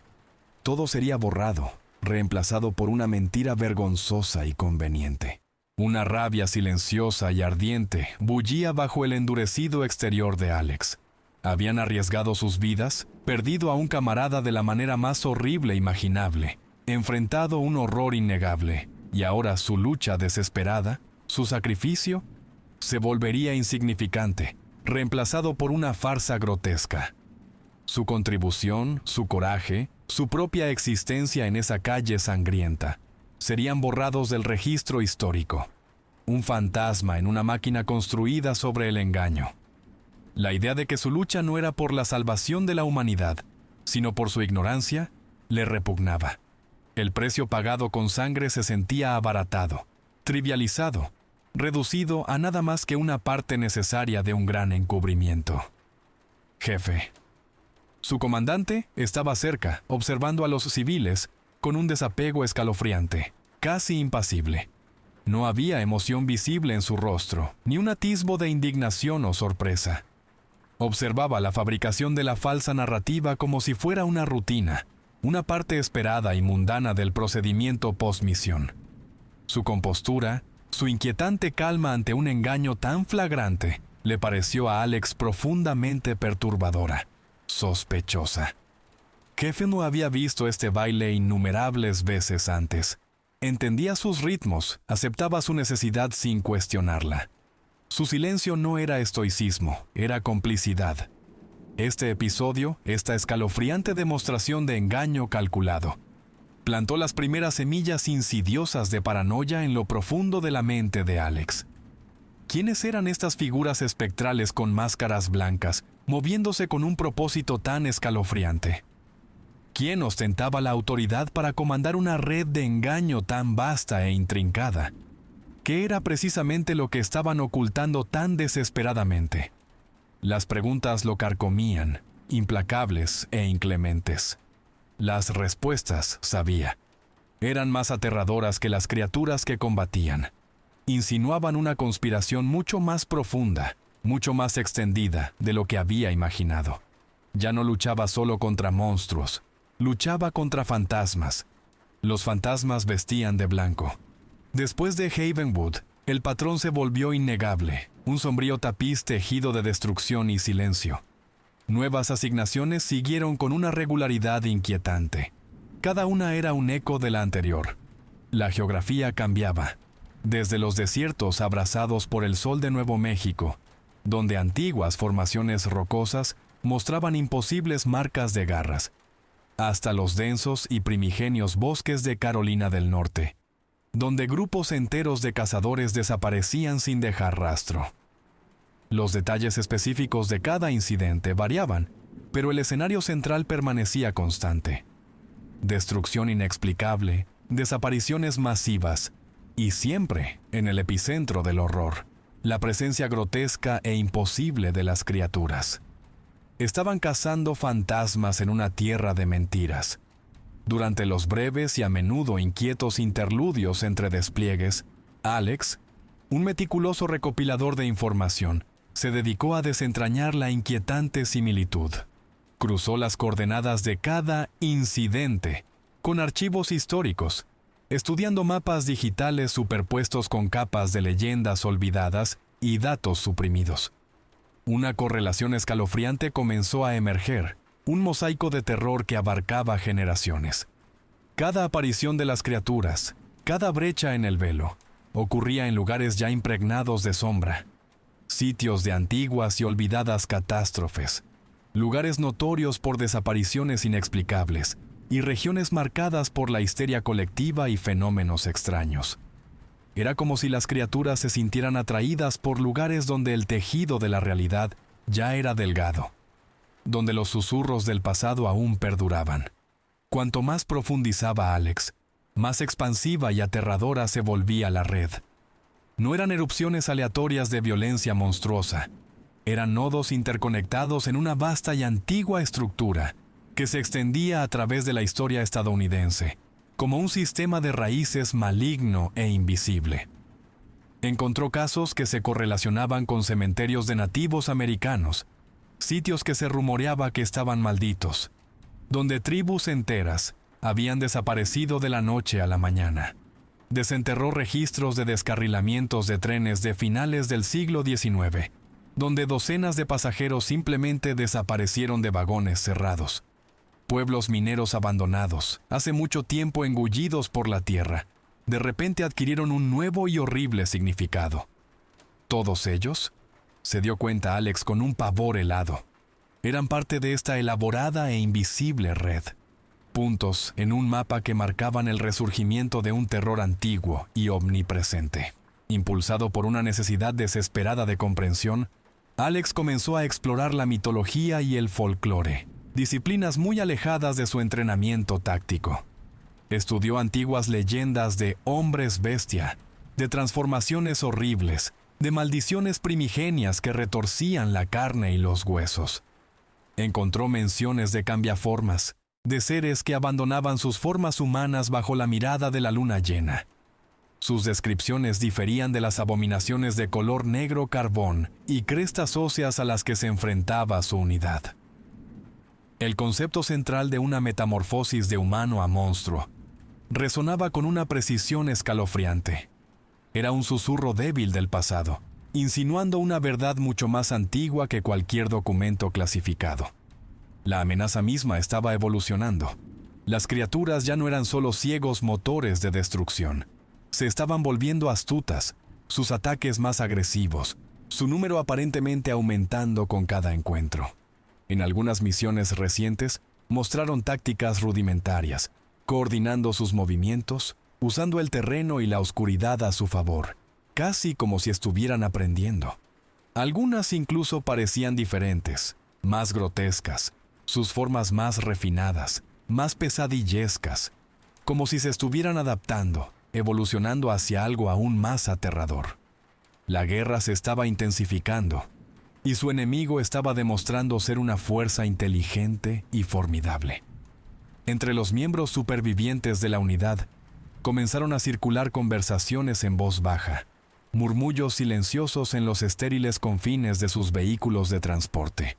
todo sería borrado, reemplazado por una mentira vergonzosa y conveniente. Una rabia silenciosa y ardiente bullía bajo el endurecido exterior de Alex. Habían arriesgado sus vidas, perdido a un camarada de la manera más horrible imaginable, enfrentado un horror innegable, y ahora su lucha desesperada, su sacrificio, se volvería insignificante, reemplazado por una farsa grotesca. Su contribución, su coraje, su propia existencia en esa calle sangrienta, serían borrados del registro histórico. Un fantasma en una máquina construida sobre el engaño. La idea de que su lucha no era por la salvación de la humanidad, sino por su ignorancia, le repugnaba. El precio pagado con sangre se sentía abaratado, trivializado, reducido a nada más que una parte necesaria de un gran encubrimiento. Jefe. Su comandante estaba cerca, observando a los civiles con un desapego escalofriante, casi impasible. No había emoción visible en su rostro, ni un atisbo de indignación o sorpresa. Observaba la fabricación de la falsa narrativa como si fuera una rutina, una parte esperada y mundana del procedimiento post-misión. Su compostura, su inquietante calma ante un engaño tan flagrante, le pareció a Alex profundamente perturbadora, sospechosa. Jefe no había visto este baile innumerables veces antes. Entendía sus ritmos, aceptaba su necesidad sin cuestionarla. Su silencio no era estoicismo, era complicidad. Este episodio, esta escalofriante demostración de engaño calculado, plantó las primeras semillas insidiosas de paranoia en lo profundo de la mente de Alex. ¿Quiénes eran estas figuras espectrales con máscaras blancas, moviéndose con un propósito tan escalofriante? ¿Quién ostentaba la autoridad para comandar una red de engaño tan vasta e intrincada? ¿Qué era precisamente lo que estaban ocultando tan desesperadamente? Las preguntas lo carcomían, implacables e inclementes. Las respuestas, sabía, eran más aterradoras que las criaturas que combatían. Insinuaban una conspiración mucho más profunda, mucho más extendida de lo que había imaginado. Ya no luchaba solo contra monstruos, luchaba contra fantasmas. Los fantasmas vestían de blanco. Después de Havenwood, el patrón se volvió innegable, un sombrío tapiz tejido de destrucción y silencio. Nuevas asignaciones siguieron con una regularidad inquietante. Cada una era un eco de la anterior. La geografía cambiaba, desde los desiertos abrasados por el sol de Nuevo México, donde antiguas formaciones rocosas mostraban imposibles marcas de garras, hasta los densos y primigenios bosques de Carolina del Norte, donde grupos enteros de cazadores desaparecían sin dejar rastro. Los detalles específicos de cada incidente variaban, pero el escenario central permanecía constante. Destrucción inexplicable, desapariciones masivas, y siempre, en el epicentro del horror, la presencia grotesca e imposible de las criaturas. Estaban cazando fantasmas en una tierra de mentiras. Durante los breves y a menudo inquietos interludios entre despliegues, Alex, un meticuloso recopilador de información, se dedicó a desentrañar la inquietante similitud. Cruzó las coordenadas de cada incidente con archivos históricos, estudiando mapas digitales superpuestos con capas de leyendas olvidadas y datos suprimidos. Una correlación escalofriante comenzó a emerger, un mosaico de terror que abarcaba generaciones. Cada aparición de las criaturas, cada brecha en el velo, ocurría en lugares ya impregnados de sombra, sitios de antiguas y olvidadas catástrofes, lugares notorios por desapariciones inexplicables y regiones marcadas por la histeria colectiva y fenómenos extraños. Era como si las criaturas se sintieran atraídas por lugares donde el tejido de la realidad ya era delgado, donde los susurros del pasado aún perduraban. Cuanto más profundizaba Alex, más expansiva y aterradora se volvía la red. No eran erupciones aleatorias de violencia monstruosa, eran nodos interconectados en una vasta y antigua estructura que se extendía a través de la historia estadounidense, como un sistema de raíces maligno e invisible. Encontró casos que se correlacionaban con cementerios de nativos americanos, sitios que se rumoreaba que estaban malditos, donde tribus enteras habían desaparecido de la noche a la mañana. Desenterró registros de descarrilamientos de trenes de finales del siglo XIX, donde docenas de pasajeros simplemente desaparecieron de vagones cerrados. Pueblos mineros abandonados, hace mucho tiempo engullidos por la tierra, de repente adquirieron un nuevo y horrible significado. Todos ellos, se dio cuenta Alex con un pavor helado, eran parte de esta elaborada e invisible red. Puntos en un mapa que marcaban el resurgimiento de un terror antiguo y omnipresente. Impulsado por una necesidad desesperada de comprensión, Alex comenzó a explorar la mitología y el folclore, disciplinas muy alejadas de su entrenamiento táctico. Estudió antiguas leyendas de hombres bestia, de transformaciones horribles, de maldiciones primigenias que retorcían la carne y los huesos. Encontró menciones de cambiaformas, de seres que abandonaban sus formas humanas bajo la mirada de la luna llena. Sus descripciones diferían de las abominaciones de color negro carbón y crestas óseas a las que se enfrentaba su unidad. El concepto central de una metamorfosis de humano a monstruo resonaba con una precisión escalofriante. Era un susurro débil del pasado, insinuando una verdad mucho más antigua que cualquier documento clasificado. La amenaza misma estaba evolucionando. Las criaturas ya no eran solo ciegos motores de destrucción. Se estaban volviendo astutas, sus ataques más agresivos, su número aparentemente aumentando con cada encuentro. En algunas misiones recientes, mostraron tácticas rudimentarias, coordinando sus movimientos, usando el terreno y la oscuridad a su favor, casi como si estuvieran aprendiendo. Algunas incluso parecían diferentes, más grotescas, sus formas más refinadas, más pesadillescas, como si se estuvieran adaptando, evolucionando hacia algo aún más aterrador. La guerra se estaba intensificando, y su enemigo estaba demostrando ser una fuerza inteligente y formidable. Entre los miembros supervivientes de la unidad, comenzaron a circular conversaciones en voz baja, murmullos silenciosos en los estériles confines de sus vehículos de transporte,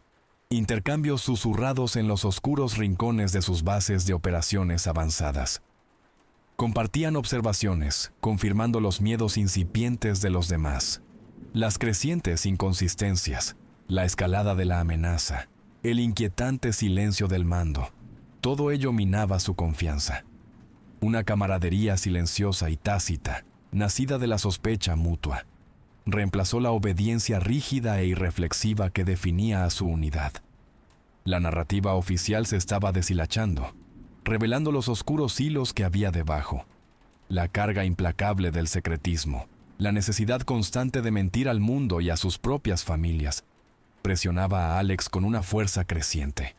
intercambios susurrados en los oscuros rincones de sus bases de operaciones avanzadas. Compartían observaciones, confirmando los miedos incipientes de los demás, las crecientes inconsistencias, la escalada de la amenaza, el inquietante silencio del mando. Todo ello minaba su confianza. Una camaradería silenciosa y tácita, nacida de la sospecha mutua, reemplazó la obediencia rígida e irreflexiva que definía a su unidad. La narrativa oficial se estaba deshilachando, revelando los oscuros hilos que había debajo, la carga implacable del secretismo, la necesidad constante de mentir al mundo y a sus propias familias. Presionaba a Alex con una fuerza creciente.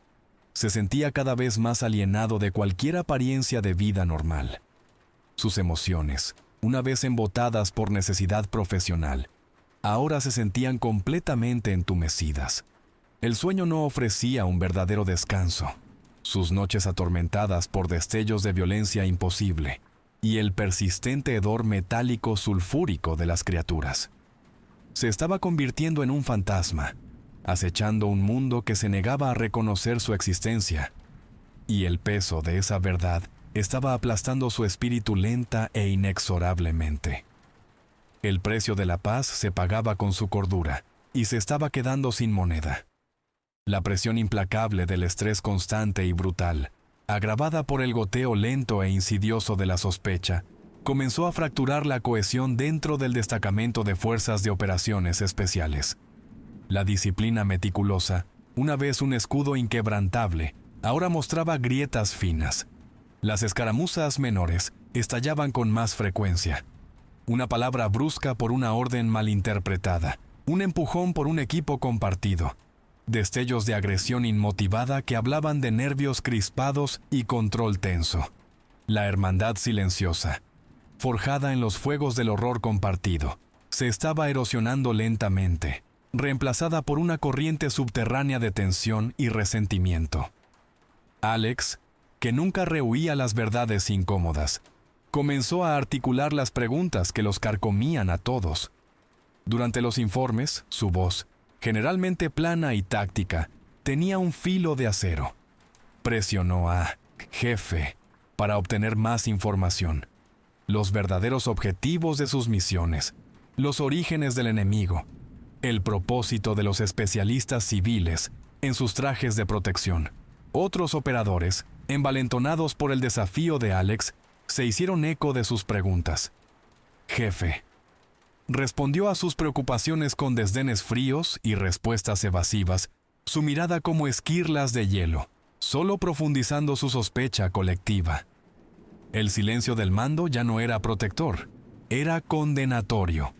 Se sentía cada vez más alienado de cualquier apariencia de vida normal. Sus emociones, una vez embotadas por necesidad profesional, ahora se sentían completamente entumecidas. El sueño no ofrecía un verdadero descanso. Sus noches atormentadas por destellos de violencia imposible y el persistente hedor metálico sulfúrico de las criaturas. Se estaba convirtiendo en un fantasma, acechando un mundo que se negaba a reconocer su existencia, y el peso de esa verdad estaba aplastando su espíritu lenta e inexorablemente. El precio de la paz se pagaba con su cordura, y se estaba quedando sin moneda. La presión implacable del estrés constante y brutal, agravada por el goteo lento e insidioso de la sospecha, comenzó a fracturar la cohesión dentro del destacamento de fuerzas de operaciones especiales. La disciplina meticulosa, una vez un escudo inquebrantable, ahora mostraba grietas finas. Las escaramuzas menores estallaban con más frecuencia. Una palabra brusca por una orden malinterpretada, un empujón por un equipo compartido. Destellos de agresión inmotivada que hablaban de nervios crispados y control tenso. La hermandad silenciosa, forjada en los fuegos del horror compartido, se estaba erosionando lentamente, reemplazada por una corriente subterránea de tensión y resentimiento. Alex, que nunca rehuía las verdades incómodas, comenzó a articular las preguntas que los carcomían a todos. Durante los informes, su voz, generalmente plana y táctica, tenía un filo de acero. Presionó a jefe para obtener más información, los verdaderos objetivos de sus misiones, los orígenes del enemigo, el propósito de los especialistas civiles en sus trajes de protección. Otros operadores, envalentonados por el desafío de Alex, se hicieron eco de sus preguntas. Jefe respondió a sus preocupaciones con desdenes fríos y respuestas evasivas, su mirada como esquirlas de hielo, solo profundizando su sospecha colectiva. El silencio del mando ya no era protector, era condenatorio.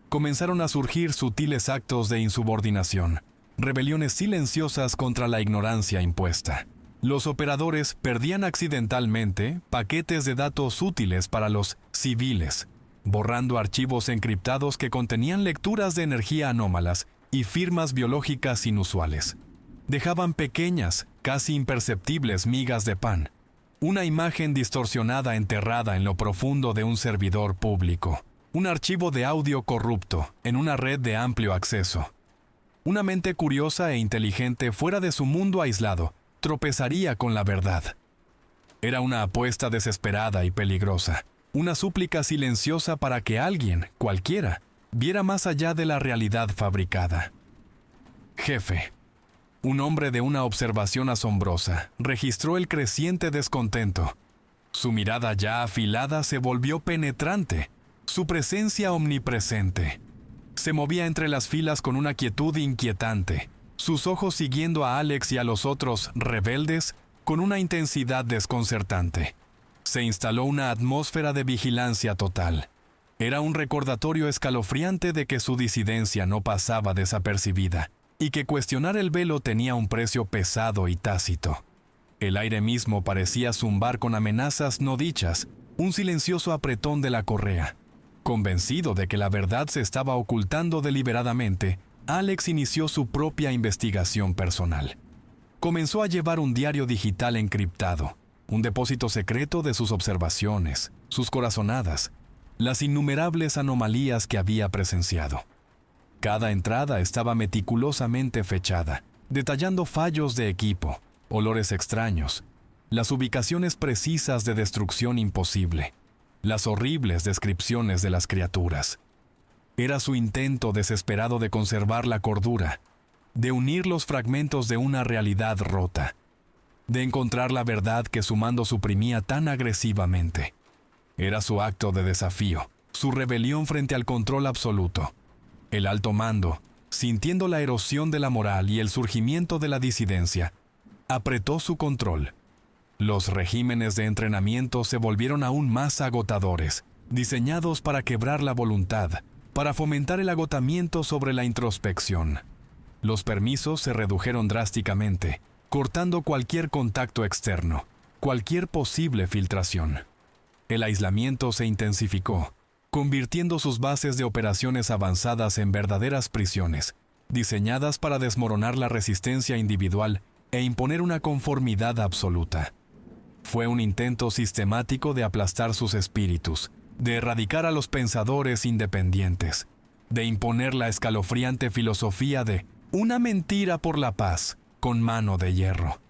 Comenzaron a surgir sutiles actos de insubordinación, rebeliones silenciosas contra la ignorancia impuesta. Los operadores perdían accidentalmente paquetes de datos útiles para los civiles, borrando archivos encriptados que contenían lecturas de energía anómalas y firmas biológicas inusuales. Dejaban pequeñas, casi imperceptibles migas de pan, Una imagen distorsionada enterrada en lo profundo de un servidor público. Un archivo de audio corrupto en una red de amplio acceso. Una mente curiosa e inteligente fuera de su mundo aislado tropezaría con la verdad. Era una apuesta desesperada y peligrosa. Una súplica silenciosa para que alguien, cualquiera, viera más allá de la realidad fabricada. Jefe, un hombre de una observación asombrosa, registró el creciente descontento. Su mirada ya afilada se volvió penetrante, su presencia omnipresente. Se movía entre las filas con una quietud inquietante, sus ojos siguiendo a Alex y a los otros rebeldes con una intensidad desconcertante. Se instaló una atmósfera de vigilancia total. Era un recordatorio escalofriante de que su disidencia no pasaba desapercibida y que cuestionar el velo tenía un precio pesado y tácito. El aire mismo parecía zumbar con amenazas no dichas, un silencioso apretón de la correa. Convencido de que la verdad se estaba ocultando deliberadamente, Alex inició su propia investigación personal. Comenzó a llevar un diario digital encriptado, un depósito secreto de sus observaciones, sus corazonadas, las innumerables anomalías que había presenciado. Cada entrada estaba meticulosamente fechada, detallando fallos de equipo, olores extraños, las ubicaciones precisas de destrucción imposible, las horribles descripciones de las criaturas. Era su intento desesperado de conservar la cordura, de unir los fragmentos de una realidad rota, de encontrar la verdad que su mando suprimía tan agresivamente. Era su acto de desafío, su rebelión frente al control absoluto. El alto mando, sintiendo la erosión de la moral y el surgimiento de la disidencia, apretó su control. Los regímenes de entrenamiento se volvieron aún más agotadores, diseñados para quebrar la voluntad, para fomentar el agotamiento sobre la introspección. Los permisos se redujeron drásticamente, cortando cualquier contacto externo, cualquier posible filtración. El aislamiento se intensificó, convirtiendo sus bases de operaciones avanzadas en verdaderas prisiones, diseñadas para desmoronar la resistencia individual e imponer una conformidad absoluta. Fue un intento sistemático de aplastar sus espíritus, de erradicar a los pensadores independientes, de imponer la escalofriante filosofía de una mentira por la paz con mano de hierro.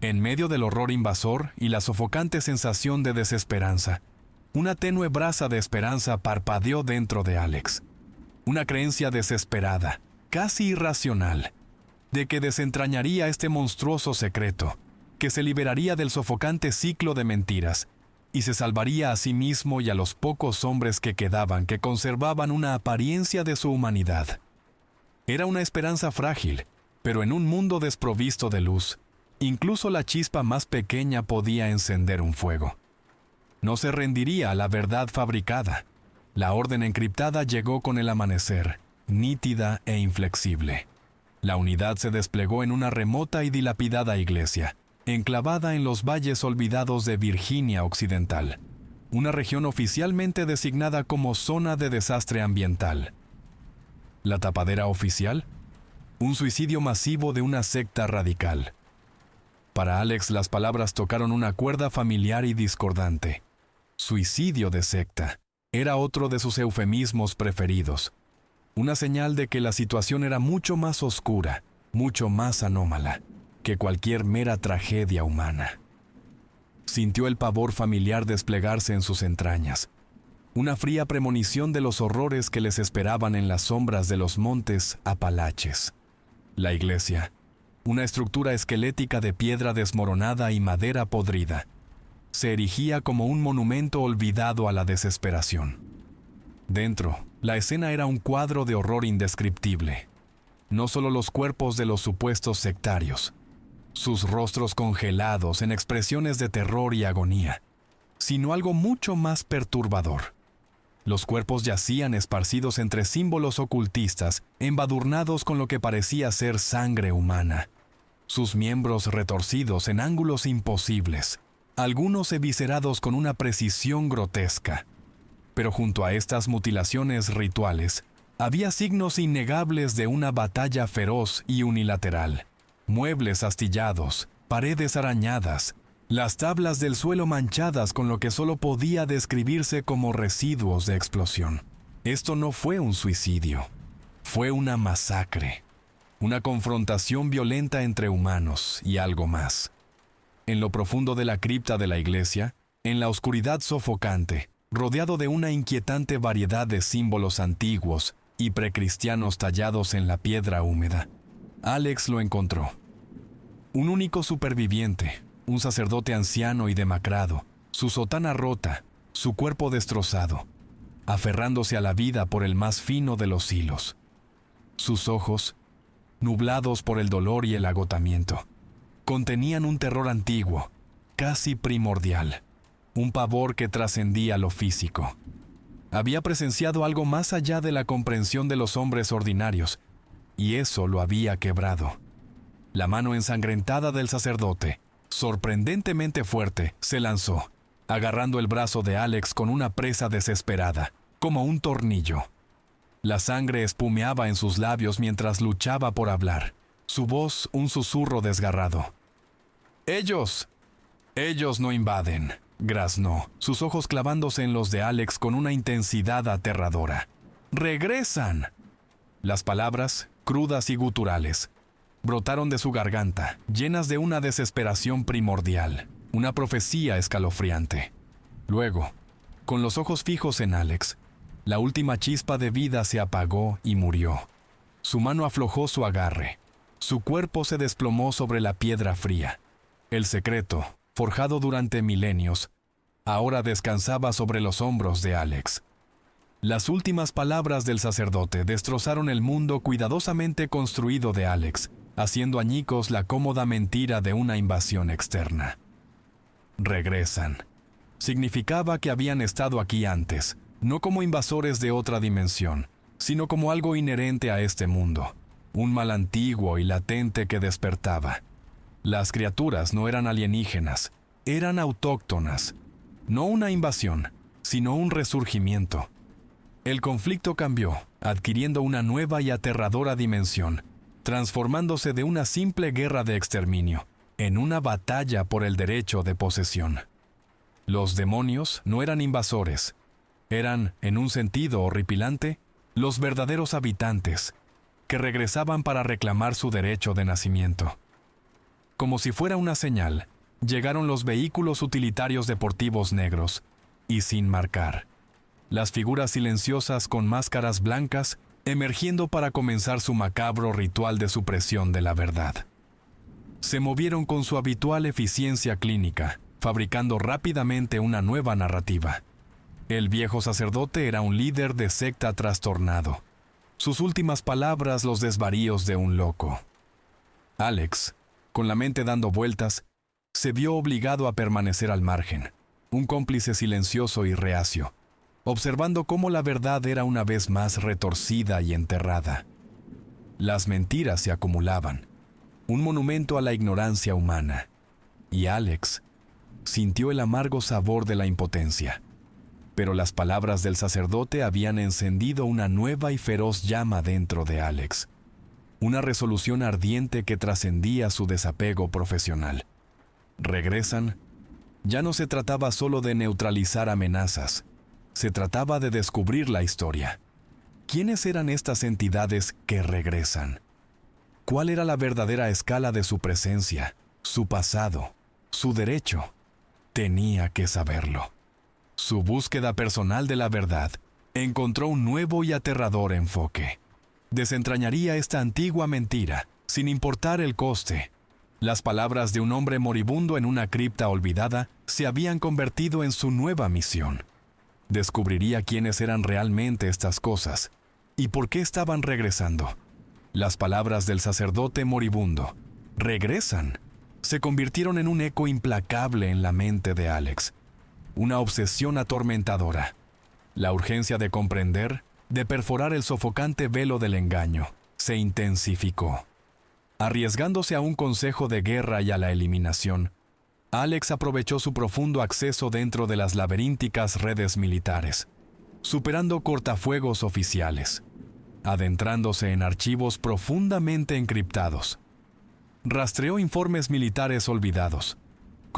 En medio del horror invasor y la sofocante sensación de desesperanza, una tenue brasa de esperanza parpadeó dentro de Alex. Una creencia desesperada, casi irracional, de que desentrañaría este monstruoso secreto, que se liberaría del sofocante ciclo de mentiras y se salvaría a sí mismo y a los pocos hombres que quedaban que conservaban una apariencia de su humanidad. Era una esperanza frágil, pero en un mundo desprovisto de luz, incluso la chispa más pequeña podía encender un fuego. No se rendiría a la verdad fabricada. La orden encriptada llegó con el amanecer, nítida e inflexible. La unidad se desplegó en una remota y dilapidada iglesia, enclavada en los valles olvidados de Virginia Occidental, una región oficialmente designada como zona de desastre ambiental. ¿La tapadera oficial? Un suicidio masivo de una secta radical. Para Alex las palabras tocaron una cuerda familiar y discordante. Suicidio de secta era otro de sus eufemismos preferidos. Una señal de que la situación era mucho más oscura, mucho más anómala, que cualquier mera tragedia humana. Sintió el pavor familiar desplegarse en sus entrañas, una fría premonición de los horrores que les esperaban en las sombras de los montes Apalaches. La iglesia, una estructura esquelética de piedra desmoronada y madera podrida, se erigía como un monumento olvidado a la desesperación. Dentro, la escena era un cuadro de horror indescriptible. No solo los cuerpos de los supuestos sectarios, sus rostros congelados en expresiones de terror y agonía, sino algo mucho más perturbador. Los cuerpos yacían esparcidos entre símbolos ocultistas, embadurnados con lo que parecía ser sangre humana. Sus miembros retorcidos en ángulos imposibles, algunos eviscerados con una precisión grotesca. Pero junto a estas mutilaciones rituales, había signos innegables de una batalla feroz y unilateral. Muebles astillados, paredes arañadas, las tablas del suelo manchadas con lo que solo podía describirse como residuos de explosión. Esto no fue un suicidio, fue una masacre, una confrontación violenta entre humanos y algo más. En lo profundo de la cripta de la iglesia, en la oscuridad sofocante, rodeado de una inquietante variedad de símbolos antiguos y precristianos tallados en la piedra húmeda, Alex lo encontró. Un único superviviente, un sacerdote anciano y demacrado, su sotana rota, su cuerpo destrozado, aferrándose a la vida por el más fino de los hilos. Sus ojos, nublados por el dolor y el agotamiento, contenían un terror antiguo, casi primordial, un pavor que trascendía lo físico. Había presenciado algo más allá de la comprensión de los hombres ordinarios, y eso lo había quebrado. La mano ensangrentada del sacerdote, sorprendentemente fuerte, se lanzó, agarrando el brazo de Alex con una presa desesperada, como un tornillo. La sangre espumeaba en sus labios mientras luchaba por hablar, su voz un susurro desgarrado. Ellos no invaden, graznó, sus ojos clavándose en los de Alex con una intensidad aterradora. ¡Regresan! Las palabras, crudas y guturales, brotaron de su garganta, llenas de una desesperación primordial, una profecía escalofriante. Luego, con los ojos fijos en Alex, la última chispa de vida se apagó y murió. Su mano aflojó su agarre. Su cuerpo se desplomó sobre la piedra fría. El secreto, forjado durante milenios, ahora descansaba sobre los hombros de Alex. Las últimas palabras del sacerdote destrozaron el mundo cuidadosamente construido de Alex, haciendo añicos la cómoda mentira de una invasión externa. Regresan. Significaba que habían estado aquí antes, no como invasores de otra dimensión, sino como algo inherente a este mundo, un mal antiguo y latente que despertaba. Las criaturas no eran alienígenas, eran autóctonas, no una invasión, sino un resurgimiento. El conflicto cambió, adquiriendo una nueva y aterradora dimensión, transformándose de una simple guerra de exterminio en una batalla por el derecho de posesión. Los demonios no eran invasores, eran, en un sentido horripilante, los verdaderos habitantes, que regresaban para reclamar su derecho de nacimiento. Como si fuera una señal, llegaron los vehículos utilitarios deportivos negros, y sin marcar. Las figuras silenciosas con máscaras blancas emergiendo para comenzar su macabro ritual de supresión de la verdad. Se movieron con su habitual eficiencia clínica, fabricando rápidamente una nueva narrativa. El viejo sacerdote era un líder de secta trastornado. Sus últimas palabras los desvaríos de un loco. Alex, con la mente dando vueltas, se vio obligado a permanecer al margen, un cómplice silencioso y reacio, observando cómo la verdad era una vez más retorcida y enterrada. Las mentiras se acumulaban, un monumento a la ignorancia humana, y Alex sintió el amargo sabor de la impotencia. Pero las palabras del sacerdote habían encendido una nueva y feroz llama dentro de Alex, una resolución ardiente que trascendía su desapego profesional. Regresan. Ya no se trataba solo de neutralizar amenazas, se trataba de descubrir la historia. ¿Quiénes eran estas entidades que regresan? ¿Cuál era la verdadera escala de su presencia, su pasado, su derecho? Tenía que saberlo. Su búsqueda personal de la verdad encontró un nuevo y aterrador enfoque. Desentrañaría esta antigua mentira, sin importar el coste. Las palabras de un hombre moribundo en una cripta olvidada se habían convertido en su nueva misión. Descubriría quiénes eran realmente estas cosas y por qué estaban regresando. Las palabras del sacerdote moribundo, regresan, se convirtieron en un eco implacable en la mente de Alex. Una obsesión atormentadora. La urgencia de comprender, de perforar el sofocante velo del engaño, se intensificó. Arriesgándose a un consejo de guerra y a la eliminación, Alex aprovechó su profundo acceso dentro de las laberínticas redes militares, superando cortafuegos oficiales, adentrándose en archivos profundamente encriptados. Rastreó informes militares olvidados,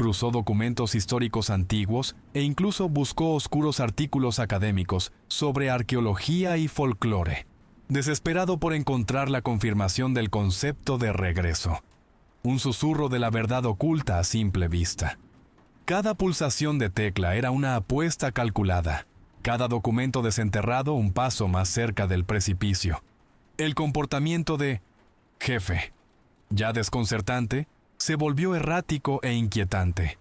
Cruzó documentos históricos antiguos e incluso buscó oscuros artículos académicos sobre arqueología y folclore, desesperado por encontrar la confirmación del concepto de regreso, un susurro de la verdad oculta a simple vista. Cada pulsación de tecla era una apuesta calculada, cada documento desenterrado un paso más cerca del precipicio. El comportamiento de jefe, ya desconcertante, se volvió errático e inquietante.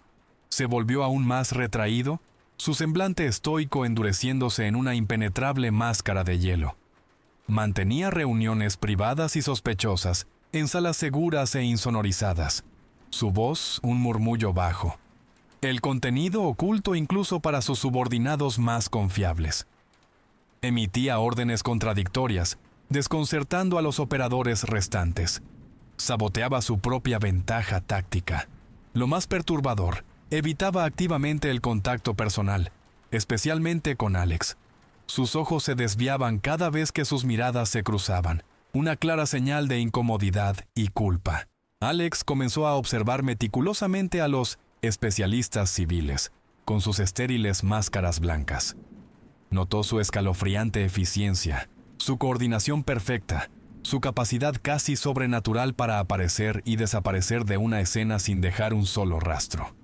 Se volvió aún más retraído, su semblante estoico endureciéndose en una impenetrable máscara de hielo. Mantenía reuniones privadas y sospechosas, en salas seguras e insonorizadas. Su voz, un murmullo bajo. El contenido oculto incluso para sus subordinados más confiables. Emitía órdenes contradictorias, desconcertando a los operadores restantes. Saboteaba su propia ventaja táctica. Lo más perturbador, evitaba activamente el contacto personal, especialmente con Alex. Sus ojos se desviaban cada vez que sus miradas se cruzaban, una clara señal de incomodidad y culpa. Alex comenzó a observar meticulosamente a los especialistas civiles, con sus estériles máscaras blancas. Notó su escalofriante eficiencia, su coordinación perfecta, su capacidad casi sobrenatural para aparecer y desaparecer de una escena sin dejar un solo rastro.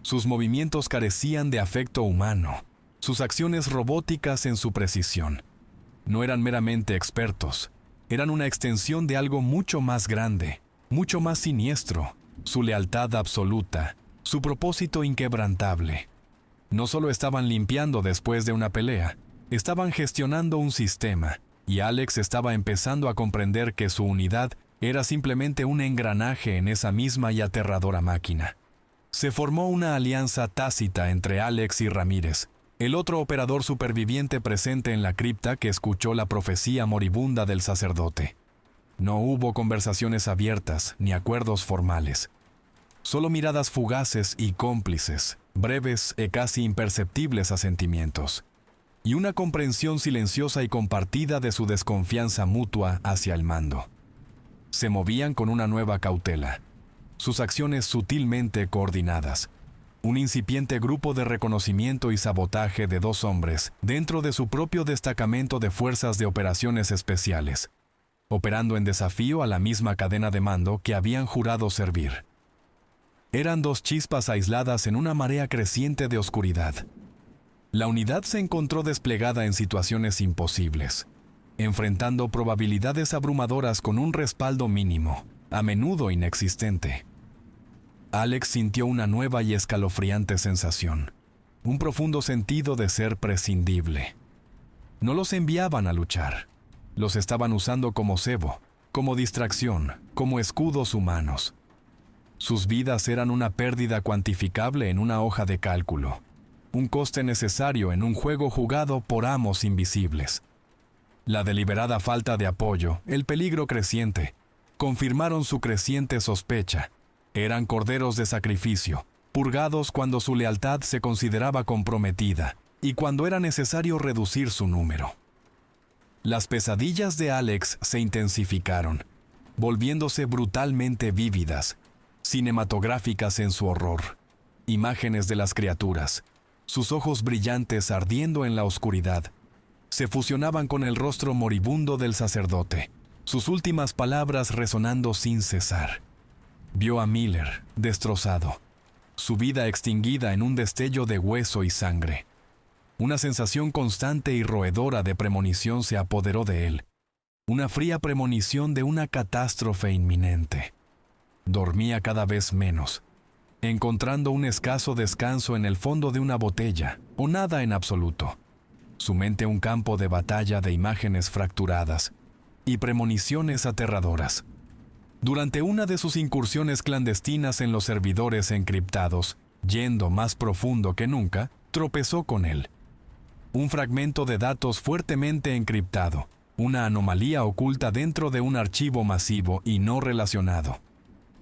Sus movimientos carecían de afecto humano, sus acciones robóticas en su precisión. No eran meramente expertos, eran una extensión de algo mucho más grande, mucho más siniestro, su lealtad absoluta, su propósito inquebrantable. No solo estaban limpiando después de una pelea, estaban gestionando un sistema, y Alex estaba empezando a comprender que su unidad era simplemente un engranaje en esa misma y aterradora máquina. Se formó una alianza tácita entre Alex y Ramírez, el otro operador superviviente presente en la cripta que escuchó la profecía moribunda del sacerdote. No hubo conversaciones abiertas ni acuerdos formales. Solo miradas fugaces y cómplices, breves e casi imperceptibles asentimientos, y una comprensión silenciosa y compartida de su desconfianza mutua hacia el mando. Se movían con una nueva cautela, sus acciones sutilmente coordinadas. Un incipiente grupo de reconocimiento y sabotaje de 2 hombres dentro de su propio destacamento de fuerzas de operaciones especiales, operando en desafío a la misma cadena de mando que habían jurado servir. Eran 2 chispas aisladas en una marea creciente de oscuridad. La unidad se encontró desplegada en situaciones imposibles, enfrentando probabilidades abrumadoras con un respaldo mínimo, a menudo inexistente. Alex sintió una nueva y escalofriante sensación, un profundo sentido de ser prescindible. No los enviaban a luchar, los estaban usando como cebo, como distracción, como escudos humanos. Sus vidas eran una pérdida cuantificable en una hoja de cálculo, un coste necesario en un juego jugado por amos invisibles. La deliberada falta de apoyo, el peligro creciente, confirmaron su creciente sospecha. Eran corderos de sacrificio, purgados cuando su lealtad se consideraba comprometida y cuando era necesario reducir su número. Las pesadillas de Alex se intensificaron, volviéndose brutalmente vívidas, cinematográficas en su horror. Imágenes de las criaturas, sus ojos brillantes ardiendo en la oscuridad, se fusionaban con el rostro moribundo del sacerdote, sus últimas palabras resonando sin cesar. Vio a Miller, destrozado, su vida extinguida en un destello de hueso y sangre. Una sensación constante y roedora de premonición se apoderó de él, una fría premonición de una catástrofe inminente. Dormía cada vez menos, encontrando un escaso descanso en el fondo de una botella, o nada en absoluto. Su mente un campo de batalla de imágenes fracturadas y premoniciones aterradoras. Durante una de sus incursiones clandestinas en los servidores encriptados, yendo más profundo que nunca, tropezó con él. Un fragmento de datos fuertemente encriptado, una anomalía oculta dentro de un archivo masivo y no relacionado.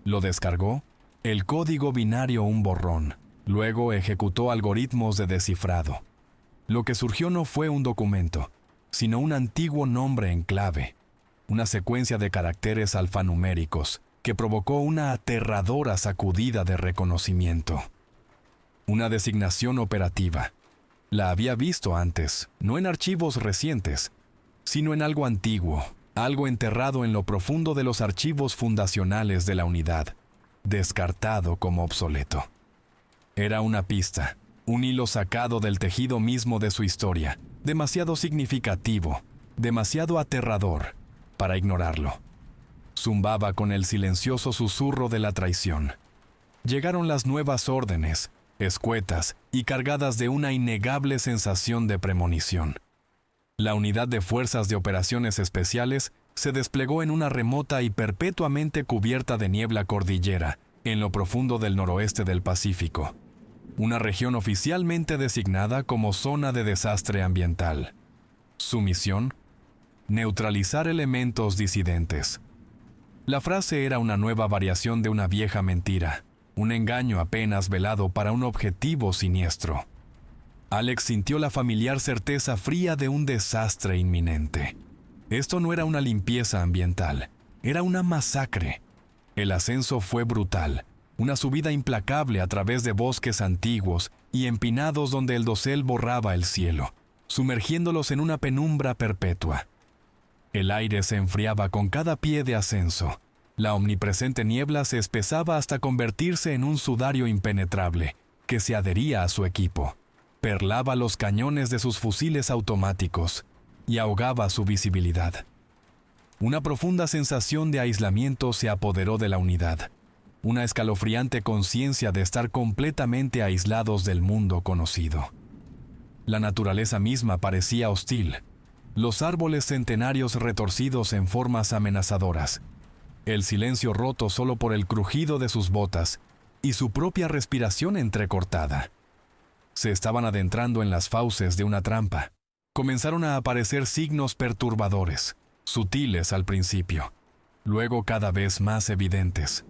Lo descargó, el código binario un borrón, luego ejecutó algoritmos de descifrado. Lo que surgió no fue un documento, sino un antiguo nombre en clave, una secuencia de caracteres alfanuméricos que provocó una aterradora sacudida de reconocimiento. Una designación operativa. La había visto antes, no en archivos recientes, sino en algo antiguo, algo enterrado en lo profundo de los archivos fundacionales de la unidad, descartado como obsoleto. Era una pista, un hilo sacado del tejido mismo de su historia, demasiado significativo, demasiado aterrador para ignorarlo. Zumbaba con el silencioso susurro de la traición. Llegaron las nuevas órdenes, escuetas y cargadas de una innegable sensación de premonición. La unidad de Fuerzas de Operaciones Especiales se desplegó en una remota y perpetuamente cubierta de niebla cordillera, en lo profundo del noroeste del Pacífico, una región oficialmente designada como zona de desastre ambiental. Su misión: neutralizar elementos disidentes. La frase era una nueva variación de una vieja mentira, un engaño apenas velado para un objetivo siniestro. Alex sintió la familiar certeza fría de un desastre inminente. Esto no era una limpieza ambiental, era una masacre. El ascenso fue brutal, una subida implacable a través de bosques antiguos y empinados donde el dosel borraba el cielo, sumergiéndolos en una penumbra perpetua. El aire se enfriaba con cada pie de ascenso. La omnipresente niebla se espesaba hasta convertirse en un sudario impenetrable que se adhería a su equipo, perlaba los cañones de sus fusiles automáticos y ahogaba su visibilidad. Una profunda sensación de aislamiento se apoderó de la unidad, una escalofriante conciencia de estar completamente aislados del mundo conocido. La naturaleza misma parecía hostil, los árboles centenarios retorcidos en formas amenazadoras, el silencio roto solo por el crujido de sus botas y su propia respiración entrecortada. Se estaban adentrando en las fauces de una trampa. Comenzaron a aparecer signos perturbadores, sutiles al principio, luego cada vez más evidentes.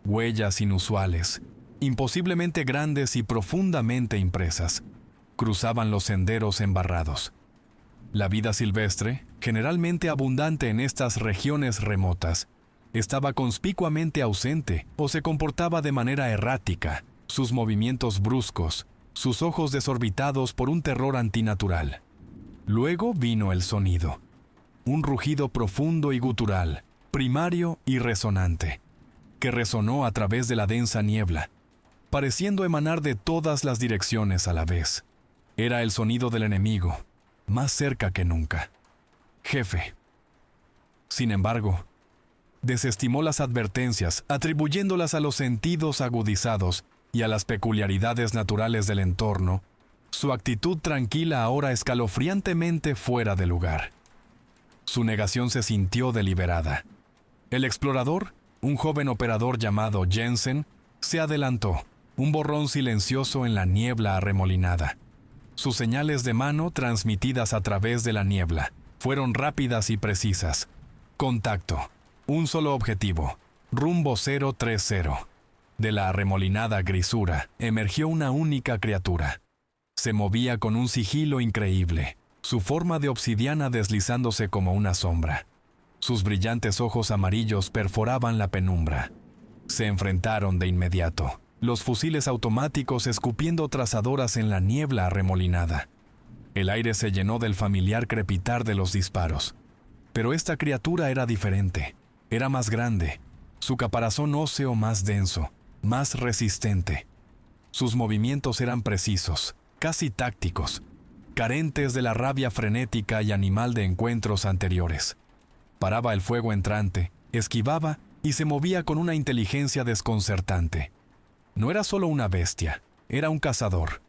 Huellas inusuales, imposiblemente grandes y profundamente impresas, cruzaban los senderos embarrados. La vida silvestre, generalmente abundante en estas regiones remotas, estaba conspicuamente ausente o se comportaba de manera errática, sus movimientos bruscos, sus ojos desorbitados por un terror antinatural. Luego vino el sonido, un rugido profundo y gutural, primario y resonante, que resonó a través de la densa niebla, pareciendo emanar de todas las direcciones a la vez. Era el sonido del enemigo, más cerca que nunca. Jefe. Sin embargo, desestimó las advertencias, atribuyéndolas a los sentidos agudizados y a las peculiaridades naturales del entorno. Su actitud tranquila ahora escalofriantemente fuera de lugar. Su negación se sintió deliberada. El explorador, un joven operador llamado Jensen, se adelantó, un borrón silencioso en la niebla arremolinada. Sus señales de mano, transmitidas a través de la niebla, fueron rápidas y precisas. Contacto. Un solo objetivo. Rumbo 030. De la arremolinada grisura emergió una única criatura. Se movía con un sigilo increíble, su forma de obsidiana deslizándose como una sombra. Sus brillantes ojos amarillos perforaban la penumbra. Se enfrentaron de inmediato, los fusiles automáticos escupiendo trazadoras en la niebla arremolinada. El aire se llenó del familiar crepitar de los disparos. Pero esta criatura era diferente. Era más grande, su caparazón óseo más denso, más resistente. Sus movimientos eran precisos, casi tácticos, carentes de la rabia frenética y animal de encuentros anteriores. Paraba el fuego entrante, esquivaba y se movía con una inteligencia desconcertante. No era solo una bestia, era un cazador.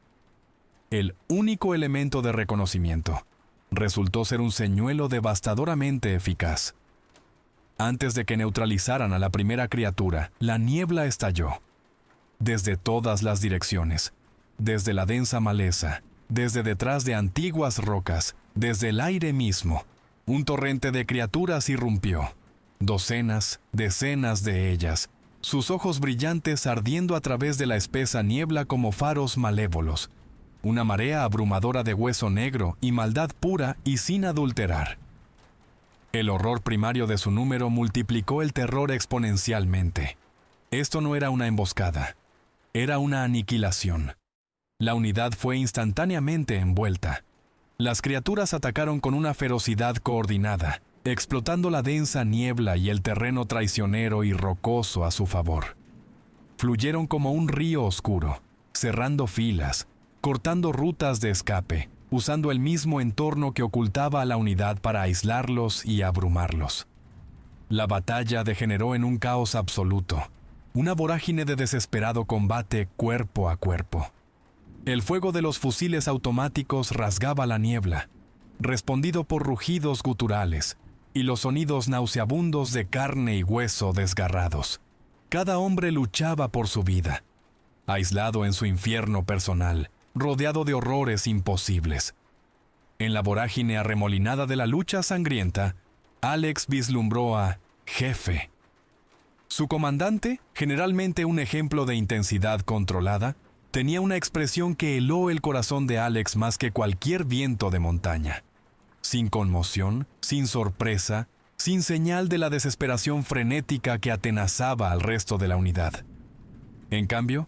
El único elemento de reconocimiento resultó ser un señuelo devastadoramente eficaz. Antes de que neutralizaran a la primera criatura, la niebla estalló. Desde todas las direcciones, desde la densa maleza, desde detrás de antiguas rocas, desde el aire mismo, un torrente de criaturas irrumpió. Docenas, decenas de ellas, sus ojos brillantes ardiendo a través de la espesa niebla como faros malévolos. Una marea abrumadora de hueso negro y maldad pura y sin adulterar. El horror primario de su número multiplicó el terror exponencialmente. Esto no era una emboscada. Era una aniquilación. La unidad fue instantáneamente envuelta. Las criaturas atacaron con una ferocidad coordinada, explotando la densa niebla y el terreno traicionero y rocoso a su favor. Fluyeron como un río oscuro, cerrando filas, cortando rutas de escape, usando el mismo entorno que ocultaba a la unidad para aislarlos y abrumarlos. La batalla degeneró en un caos absoluto, una vorágine de desesperado combate cuerpo a cuerpo. El fuego de los fusiles automáticos rasgaba la niebla, respondido por rugidos guturales y los sonidos nauseabundos de carne y hueso desgarrados. Cada hombre luchaba por su vida, aislado en su infierno personal, rodeado de horrores imposibles. En la vorágine arremolinada de la lucha sangrienta, Alex vislumbró a Jefe. Su comandante, generalmente un ejemplo de intensidad controlada, tenía una expresión que heló el corazón de Alex más que cualquier viento de montaña. Sin conmoción, sin sorpresa, sin señal de la desesperación frenética que atenazaba al resto de la unidad. En cambio,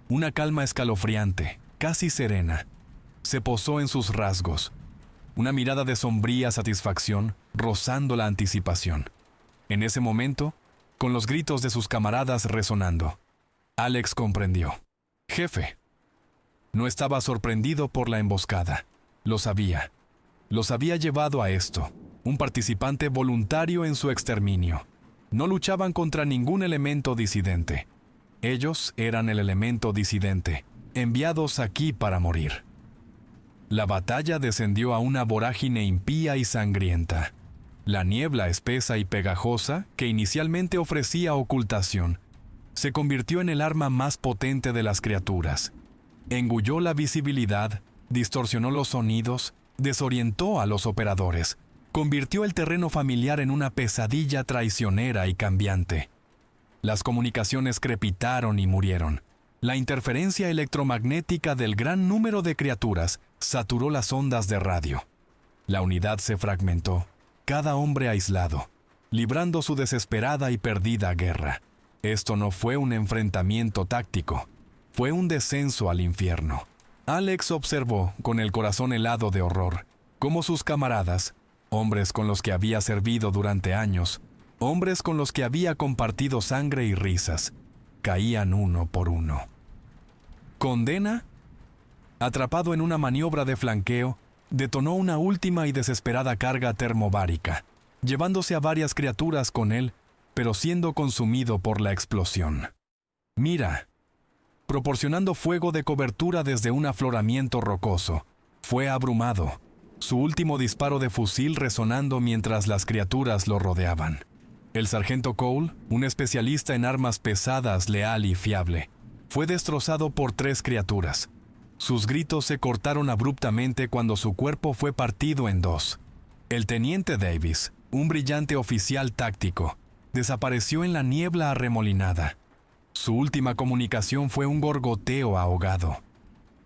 una calma escalofriante, casi serena, se posó en sus rasgos, una mirada de sombría satisfacción rozando la anticipación. En ese momento, con los gritos de sus camaradas resonando, Alex comprendió. Jefe. No estaba sorprendido por la emboscada. Lo sabía. Los había llevado a esto, un participante voluntario en su exterminio. No luchaban contra ningún elemento disidente. Ellos eran el elemento disidente, enviados aquí para morir. La batalla descendió a una vorágine impía y sangrienta. La niebla espesa y pegajosa, que inicialmente ofrecía ocultación, se convirtió en el arma más potente de las criaturas. Engulló la visibilidad, distorsionó los sonidos, desorientó a los operadores, convirtió el terreno familiar en una pesadilla traicionera y cambiante. Las comunicaciones crepitaron y murieron. La interferencia electromagnética del gran número de criaturas saturó las ondas de radio. La unidad se fragmentó, cada hombre aislado, librando su desesperada y perdida guerra. Esto no fue un enfrentamiento táctico, fue un descenso al infierno. Alex observó, con el corazón helado de horror, cómo sus camaradas, hombres con los que había servido durante años, hombres con los que había compartido sangre y risas, caían uno por uno. ¿Condena? Atrapado en una maniobra de flanqueo, detonó una última y desesperada carga termobárica, llevándose a varias criaturas con él, pero siendo consumido por la explosión. Mira, proporcionando fuego de cobertura desde un afloramiento rocoso, fue abrumado, su último disparo de fusil resonando mientras las criaturas lo rodeaban. El sargento Cole, un especialista en armas pesadas, leal y fiable, fue destrozado por 3 criaturas. Sus gritos se cortaron abruptamente cuando su cuerpo fue partido en 2. El teniente Davis, un brillante oficial táctico, desapareció en la niebla arremolinada. Su última comunicación fue un gorgoteo ahogado.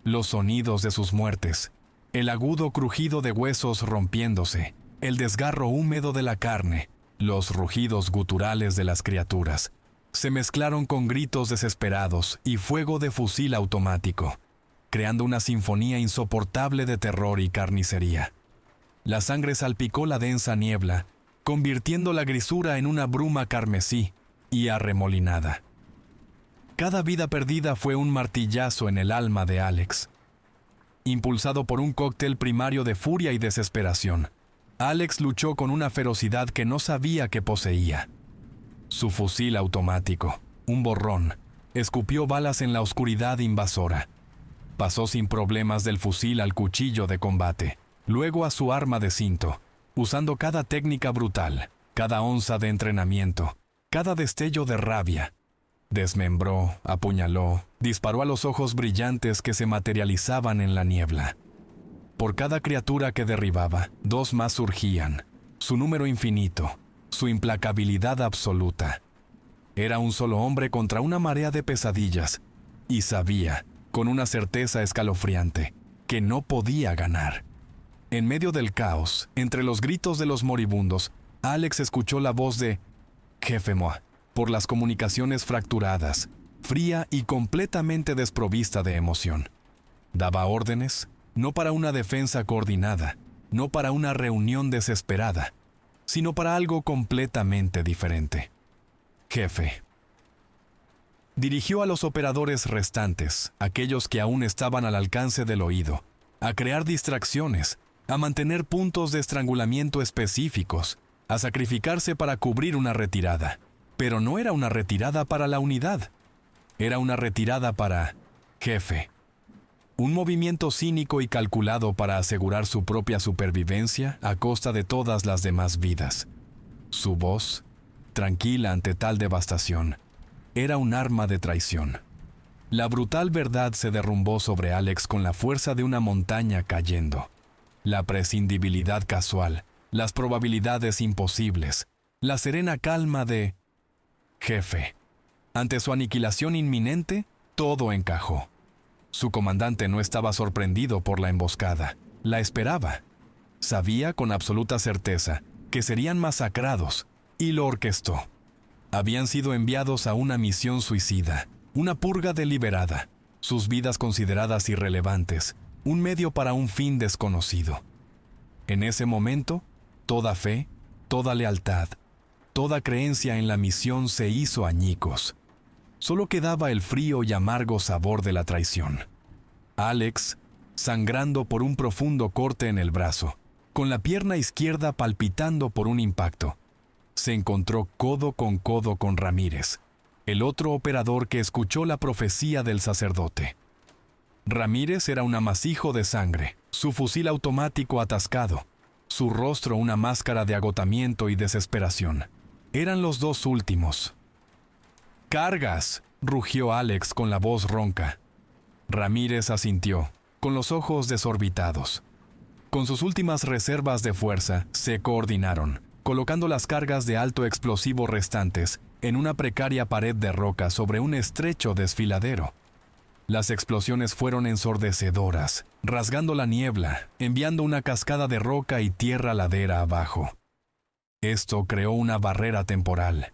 Los sonidos de sus muertes, el agudo crujido de huesos rompiéndose, el desgarro húmedo de la carne, los rugidos guturales de las criaturas, se mezclaron con gritos desesperados y fuego de fusil automático, creando una sinfonía insoportable de terror y carnicería. La sangre salpicó la densa niebla, convirtiendo la grisura en una bruma carmesí y arremolinada. Cada vida perdida fue un martillazo en el alma de Alex. Impulsado por un cóctel primario de furia y desesperación, Alex luchó con una ferocidad que no sabía que poseía. Su fusil automático, un borrón, escupió balas en la oscuridad invasora. Pasó sin problemas del fusil al cuchillo de combate, luego a su arma de cinto, usando cada técnica brutal, cada onza de entrenamiento, cada destello de rabia. Desmembró, apuñaló, disparó a los ojos brillantes que se materializaban en la niebla. Por cada criatura que derribaba, 2 más surgían, su número infinito, su implacabilidad absoluta. Era un solo hombre contra una marea de pesadillas, y sabía, con una certeza escalofriante, que no podía ganar. En medio del caos, entre los gritos de los moribundos, Alex escuchó la voz de Jefe Moa por las comunicaciones fracturadas, fría y completamente desprovista de emoción. Daba órdenes, no para una defensa coordinada, no para una reunión desesperada, sino para algo completamente diferente. Jefe. Dirigió a los operadores restantes, aquellos que aún estaban al alcance del oído, a crear distracciones, a mantener puntos de estrangulamiento específicos, a sacrificarse para cubrir una retirada. Pero no era una retirada para la unidad. Era una retirada para jefe. Un movimiento cínico y calculado para asegurar su propia supervivencia a costa de todas las demás vidas. Su voz, tranquila ante tal devastación, era un arma de traición. La brutal verdad se derrumbó sobre Alex con la fuerza de una montaña cayendo. La prescindibilidad casual, las probabilidades imposibles, la serena calma de jefe. Ante su aniquilación inminente, todo encajó. Su comandante no estaba sorprendido por la emboscada, la esperaba. Sabía con absoluta certeza que serían masacrados y lo orquestó. Habían sido enviados a una misión suicida, una purga deliberada, sus vidas consideradas irrelevantes, un medio para un fin desconocido. En ese momento, toda fe, toda lealtad, toda creencia en la misión se hizo añicos. Solo quedaba el frío y amargo sabor de la traición. Alex, sangrando por un profundo corte en el brazo, con la pierna izquierda palpitando por un impacto, se encontró codo con Ramírez, el otro operador que escuchó la profecía del sacerdote. Ramírez era un amasijo de sangre, su fusil automático atascado, su rostro una máscara de agotamiento y desesperación. Eran los dos últimos. «¡Cargas!», rugió Alex con la voz ronca. Ramírez asintió, con los ojos desorbitados. Con sus últimas reservas de fuerza, se coordinaron, colocando las cargas de alto explosivo restantes en una precaria pared de roca sobre un estrecho desfiladero. Las explosiones fueron ensordecedoras, rasgando la niebla, enviando una cascada de roca y tierra ladera abajo. Esto creó una barrera temporal.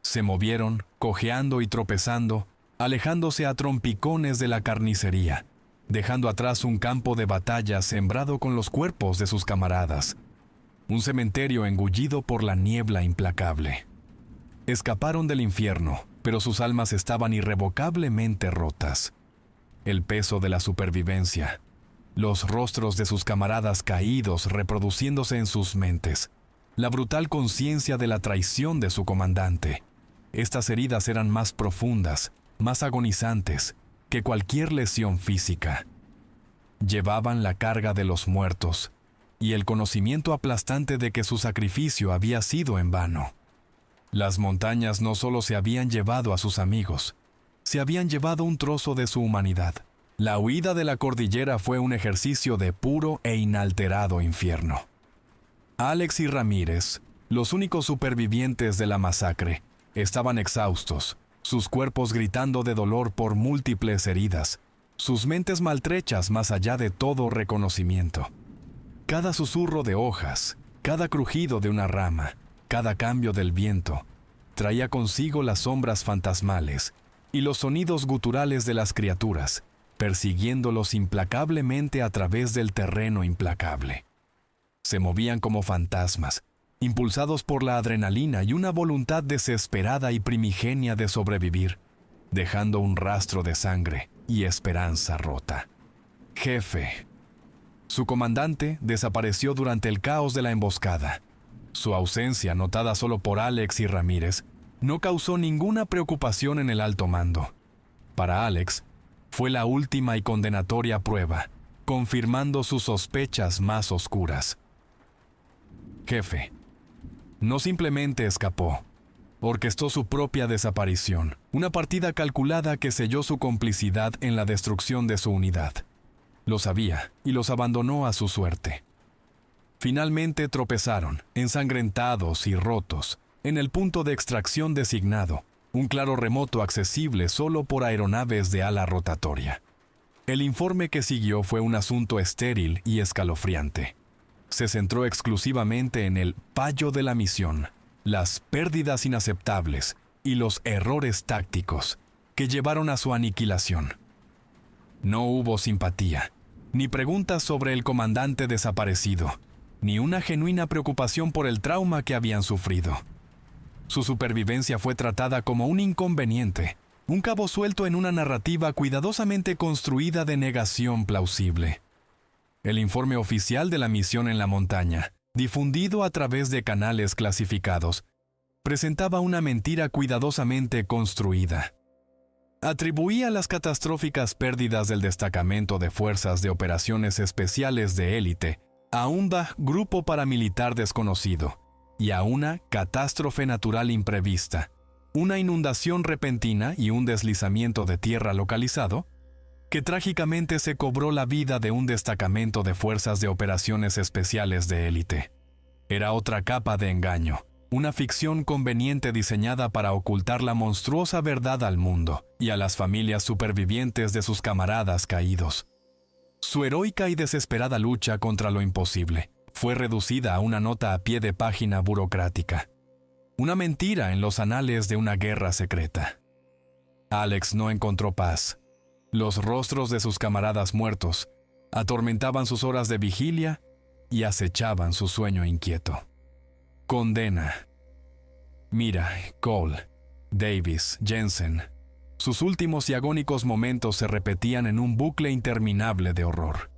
Se movieron, cojeando y tropezando, alejándose a trompicones de la carnicería, dejando atrás un campo de batalla sembrado con los cuerpos de sus camaradas, un cementerio engullido por la niebla implacable. Escaparon del infierno, pero sus almas estaban irrevocablemente rotas. El peso de la supervivencia, los rostros de sus camaradas caídos reproduciéndose en sus mentes, la brutal conciencia de la traición de su comandante. Estas heridas eran más profundas, más agonizantes que cualquier lesión física. Llevaban la carga de los muertos y el conocimiento aplastante de que su sacrificio había sido en vano. Las montañas no solo se habían llevado a sus amigos, se habían llevado un trozo de su humanidad. La huida de la cordillera fue un ejercicio de puro e inalterado infierno. Alex y Ramírez, los únicos supervivientes de la masacre, estaban exhaustos, sus cuerpos gritando de dolor por múltiples heridas, sus mentes maltrechas más allá de todo reconocimiento. Cada susurro de hojas, cada crujido de una rama, cada cambio del viento, traía consigo las sombras fantasmales y los sonidos guturales de las criaturas, persiguiéndolos implacablemente a través del terreno implacable. Se movían como fantasmas, impulsados por la adrenalina y una voluntad desesperada y primigenia de sobrevivir, dejando un rastro de sangre y esperanza rota. Jefe. Su comandante desapareció durante el caos de la emboscada. Su ausencia, notada solo por Alex y Ramírez, no causó ninguna preocupación en el alto mando. Para Alex, fue la última y condenatoria prueba, confirmando sus sospechas más oscuras. Jefe. No simplemente escapó, orquestó su propia desaparición, una partida calculada que selló su complicidad en la destrucción de su unidad. Lo sabía y los abandonó a su suerte. Finalmente tropezaron, ensangrentados y rotos, en el punto de extracción designado, un claro remoto accesible solo por aeronaves de ala rotatoria. El informe que siguió fue un asunto estéril y escalofriante. Se centró exclusivamente en el fallo de la misión, las pérdidas inaceptables y los errores tácticos. que llevaron a su aniquilación. No hubo simpatía, ni preguntas sobre el comandante desaparecido, ni una genuina preocupación por el trauma que habían sufrido. Su supervivencia fue tratada como un inconveniente, un cabo suelto en una narrativa cuidadosamente construida de negación plausible. El informe oficial de la misión en la montaña, difundido a través de canales clasificados, presentaba una mentira cuidadosamente construida. Atribuía las catastróficas pérdidas del Destacamento de Fuerzas de Operaciones Especiales de Élite a un grupo paramilitar desconocido y a una catástrofe natural imprevista, una inundación repentina y un deslizamiento de tierra localizado, que trágicamente se cobró la vida de un destacamento de Fuerzas de Operaciones Especiales de Élite. Era otra capa de engaño, una ficción conveniente diseñada para ocultar la monstruosa verdad al mundo y a las familias supervivientes de sus camaradas caídos. Su heroica y desesperada lucha contra lo imposible fue reducida a una nota a pie de página burocrática. Una mentira en los anales de una guerra secreta. Alex no encontró paz. Los rostros de sus camaradas muertos atormentaban sus horas de vigilia y acechaban su sueño inquieto. Condena. Mira, Cole, Davis, Jensen. Sus últimos y agónicos momentos se repetían en un bucle interminable de horror.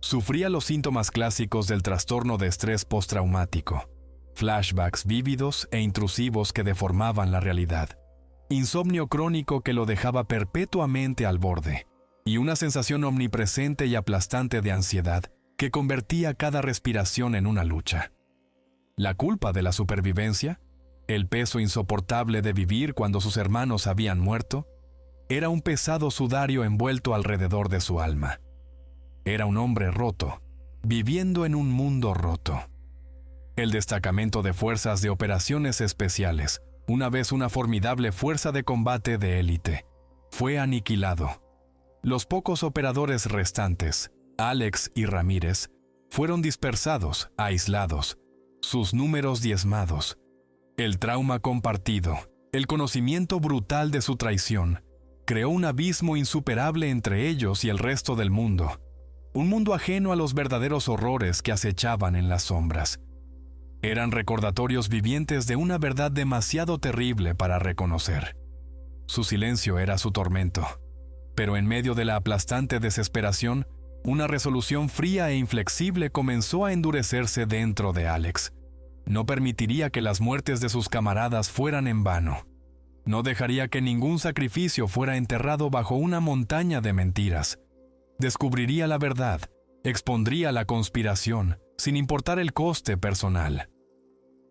Sufría los síntomas clásicos del trastorno de estrés postraumático, flashbacks vívidos e intrusivos que deformaban la realidad, insomnio crónico que lo dejaba perpetuamente al borde, y una sensación omnipresente y aplastante de ansiedad que convertía cada respiración en una lucha. La culpa de la supervivencia, el peso insoportable de vivir cuando sus hermanos habían muerto, era un pesado sudario envuelto alrededor de su alma. Era un hombre roto, viviendo en un mundo roto. El Destacamento de Fuerzas de Operaciones Especiales, una vez una formidable fuerza de combate de élite, fue aniquilado. Los pocos operadores restantes, Alex y Ramírez, fueron dispersados, aislados, sus números diezmados. El trauma compartido, el conocimiento brutal de su traición, creó un abismo insuperable entre ellos y el resto del mundo. Un mundo ajeno a los verdaderos horrores que acechaban en las sombras. Eran recordatorios vivientes de una verdad demasiado terrible para reconocer. Su silencio era su tormento. Pero en medio de la aplastante desesperación, una resolución fría e inflexible comenzó a endurecerse dentro de Alex. No permitiría que las muertes de sus camaradas fueran en vano. No dejaría que ningún sacrificio fuera enterrado bajo una montaña de mentiras. Descubriría la verdad, expondría la conspiración, sin importar el coste personal.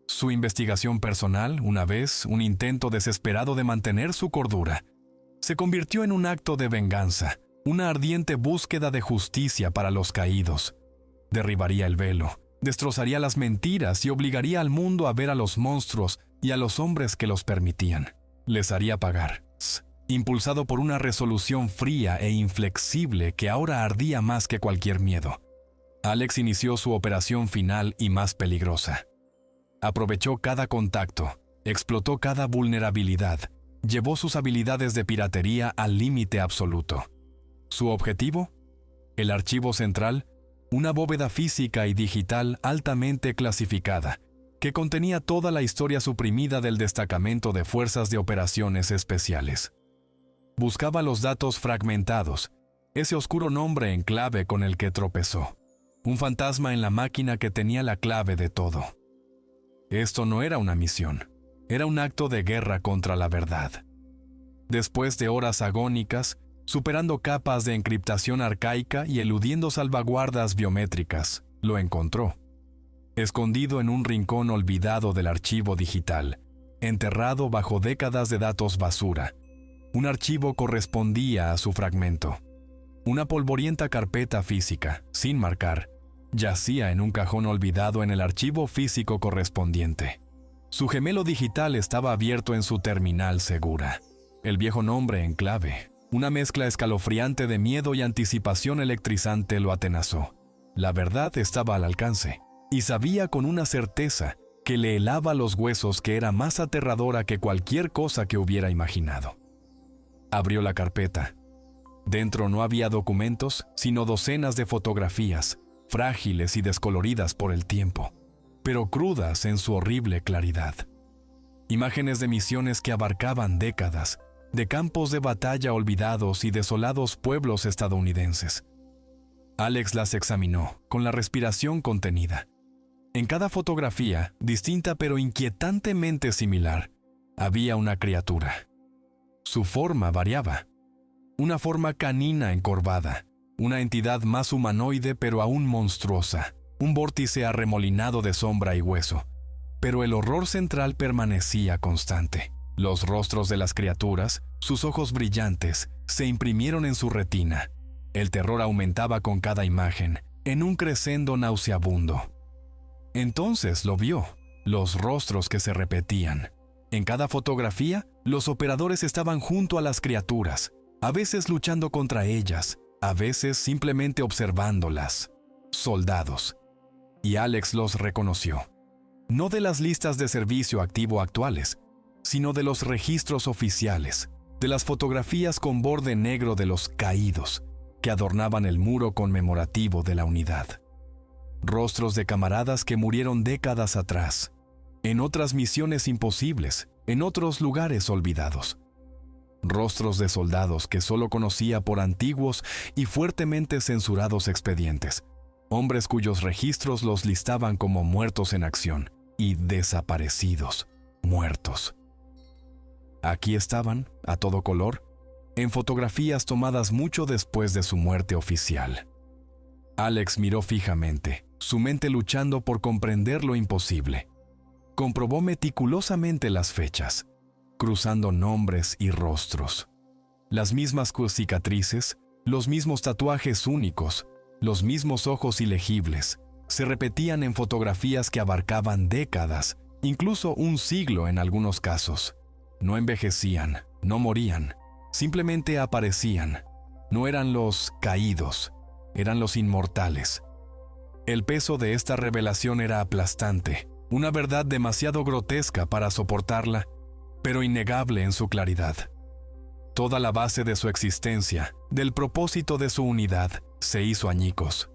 Su investigación personal, una vez, un intento desesperado de mantener su cordura, se convirtió en un acto de venganza, una ardiente búsqueda de justicia para los caídos. Derribaría el velo, destrozaría las mentiras y obligaría al mundo a ver a los monstruos y a los hombres que los permitían. Les haría pagar, impulsado por una resolución fría e inflexible que ahora ardía más que cualquier miedo. Alex inició su operación final y más peligrosa. Aprovechó cada contacto, explotó cada vulnerabilidad, llevó sus habilidades de piratería al límite absoluto. Su objetivo: el archivo central, una bóveda física y digital altamente clasificada, que contenía toda la historia suprimida del Destacamento de Fuerzas de Operaciones Especiales. Buscaba los datos fragmentados, ese oscuro nombre en clave con el que tropezó, un fantasma en la máquina que tenía la clave de todo. Esto no era una misión, era un acto de guerra contra la verdad. Después de horas agónicas, superando capas de encriptación arcaica y eludiendo salvaguardas biométricas, lo encontró. Escondido en un rincón olvidado del archivo digital, enterrado bajo décadas de datos basura, un archivo correspondía a su fragmento. Una polvorienta carpeta física, sin marcar, yacía en un cajón olvidado en el archivo físico correspondiente. Su gemelo digital estaba abierto en su terminal segura. El viejo nombre en clave, una mezcla escalofriante de miedo y anticipación electrizante lo atenazó. La verdad estaba al alcance, y sabía con una certeza que le helaba los huesos que era más aterradora que cualquier cosa que hubiera imaginado. Abrió la carpeta. Dentro no había documentos, sino docenas de fotografías, frágiles y descoloridas por el tiempo, pero crudas en su horrible claridad. Imágenes de misiones que abarcaban décadas, de campos de batalla olvidados y desolados pueblos estadounidenses. Alex las examinó, con la respiración contenida. En cada fotografía, distinta pero inquietantemente similar, había una criatura. Su forma variaba. Una forma canina encorvada, una entidad más humanoide pero aún monstruosa, un vórtice arremolinado de sombra y hueso. Pero el horror central permanecía constante. Los rostros de las criaturas, sus ojos brillantes, se imprimieron en su retina. El terror aumentaba con cada imagen, en un crescendo nauseabundo. Entonces lo vio, los rostros que se repetían. En cada fotografía, los operadores estaban junto a las criaturas, a veces luchando contra ellas, a veces simplemente observándolas. Soldados. Y Alex los reconoció. No de las listas de servicio activo actuales, sino de los registros oficiales, de las fotografías con borde negro de los caídos, que adornaban el muro conmemorativo de la unidad. Rostros de camaradas que murieron décadas atrás, en otras misiones imposibles, en otros lugares olvidados. Rostros de soldados que solo conocía por antiguos y fuertemente censurados expedientes, hombres cuyos registros los listaban como muertos en acción y desaparecidos, muertos. Aquí estaban, a todo color, en fotografías tomadas mucho después de su muerte oficial. Alex miró fijamente, su mente luchando por comprender lo imposible. Comprobó meticulosamente las fechas, cruzando nombres y rostros. Las mismas cicatrices, los mismos tatuajes únicos, los mismos ojos ilegibles, se repetían en fotografías que abarcaban décadas, incluso un siglo en algunos casos. No envejecían, no morían, simplemente aparecían. No eran los caídos, eran los inmortales. El peso de esta revelación era aplastante, una verdad demasiado grotesca para soportarla, pero innegable en su claridad. Toda la base de su existencia, del propósito de su unidad, se hizo añicos.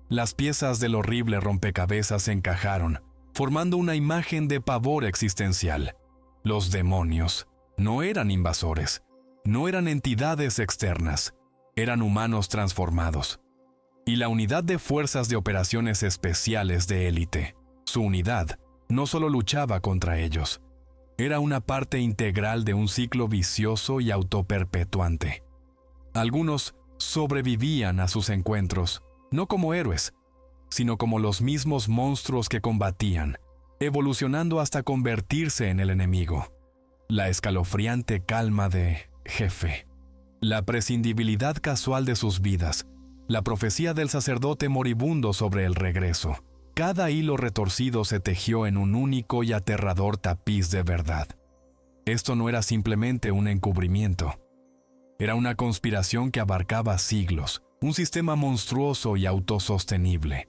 Las piezas del horrible rompecabezas se encajaron, formando una imagen de pavor existencial. Los demonios no eran invasores, no eran entidades externas, eran humanos transformados. Y la unidad de fuerzas de operaciones especiales de élite, su unidad, no solo luchaba contra ellos, era una parte integral de un ciclo vicioso y autoperpetuante. Algunos sobrevivían a sus encuentros, no como héroes, sino como los mismos monstruos que combatían, evolucionando hasta convertirse en el enemigo. La escalofriante calma de jefe, la prescindibilidad casual de sus vidas, la profecía del sacerdote moribundo sobre el regreso. Cada hilo retorcido se tejió en un único y aterrador tapiz de verdad. Esto no era simplemente un encubrimiento. Era una conspiración que abarcaba siglos, un sistema monstruoso y autosostenible.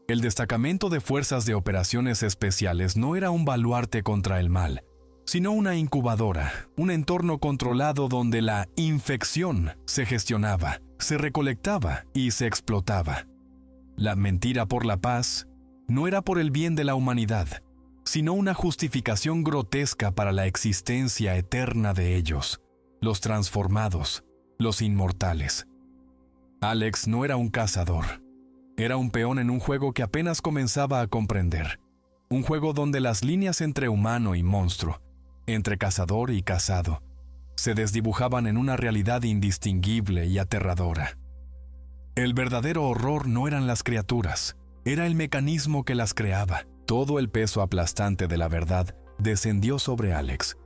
El destacamento de fuerzas de operaciones especiales no era un baluarte contra el mal, sino una incubadora, un entorno controlado donde la infección se gestionaba, se recolectaba y se explotaba. La mentira por la paz no era por el bien de la humanidad, sino una justificación grotesca para la existencia eterna de ellos, los transformados, los inmortales. Alex no era un cazador, era un peón en un juego que apenas comenzaba a comprender, un juego donde las líneas entre humano y monstruo, entre cazador y cazado, se desdibujaban en una realidad indistinguible y aterradora. El verdadero horror no eran las criaturas, era el mecanismo que las creaba. Todo el peso aplastante de la verdad descendió sobre Alex.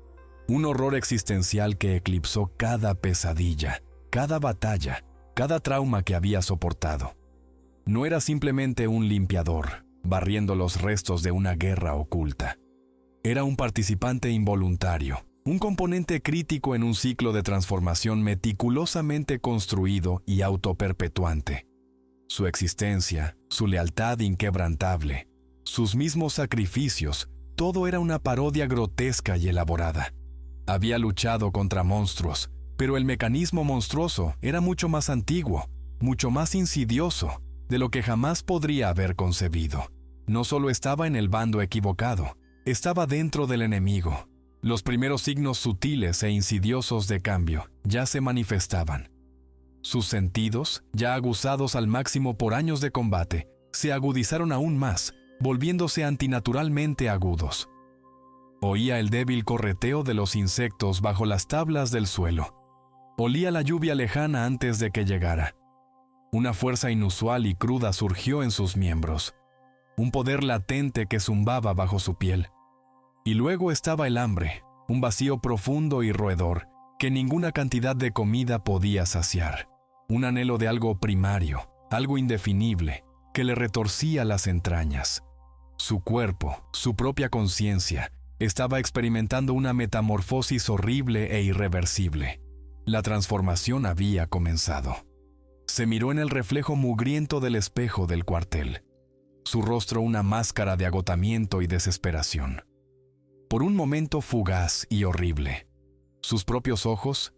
Un horror existencial que eclipsó cada pesadilla, cada batalla, cada trauma que había soportado. No era simplemente un limpiador, barriendo los restos de una guerra oculta. Era un participante involuntario, un componente crítico en un ciclo de transformación meticulosamente construido y autoperpetuante. Su existencia, su lealtad inquebrantable, sus mismos sacrificios, todo era una parodia grotesca y elaborada. Había luchado contra monstruos, Pero el mecanismo monstruoso era mucho más antiguo, mucho más insidioso de lo que jamás podría haber concebido. No solo estaba en el bando equivocado, estaba dentro del enemigo. Los primeros signos sutiles e insidiosos de cambio ya se manifestaban. Sus sentidos, ya aguzados al máximo por años de combate, se agudizaron aún más, volviéndose antinaturalmente agudos. Oía el débil correteo de los insectos bajo las tablas del suelo. Olía la lluvia lejana antes de que llegara. Una fuerza inusual y cruda surgió en sus miembros. Un poder latente que zumbaba bajo su piel. Y luego estaba el hambre, un vacío profundo y roedor que ninguna cantidad de comida podía saciar. Un anhelo de algo primario, algo indefinible, que le retorcía las entrañas. Su cuerpo, su propia conciencia, estaba experimentando una metamorfosis horrible e irreversible. La transformación había comenzado. Se miró en el reflejo mugriento del espejo del cuartel. Su rostro una máscara de agotamiento y desesperación. Por un momento fugaz y horrible, sus propios ojos,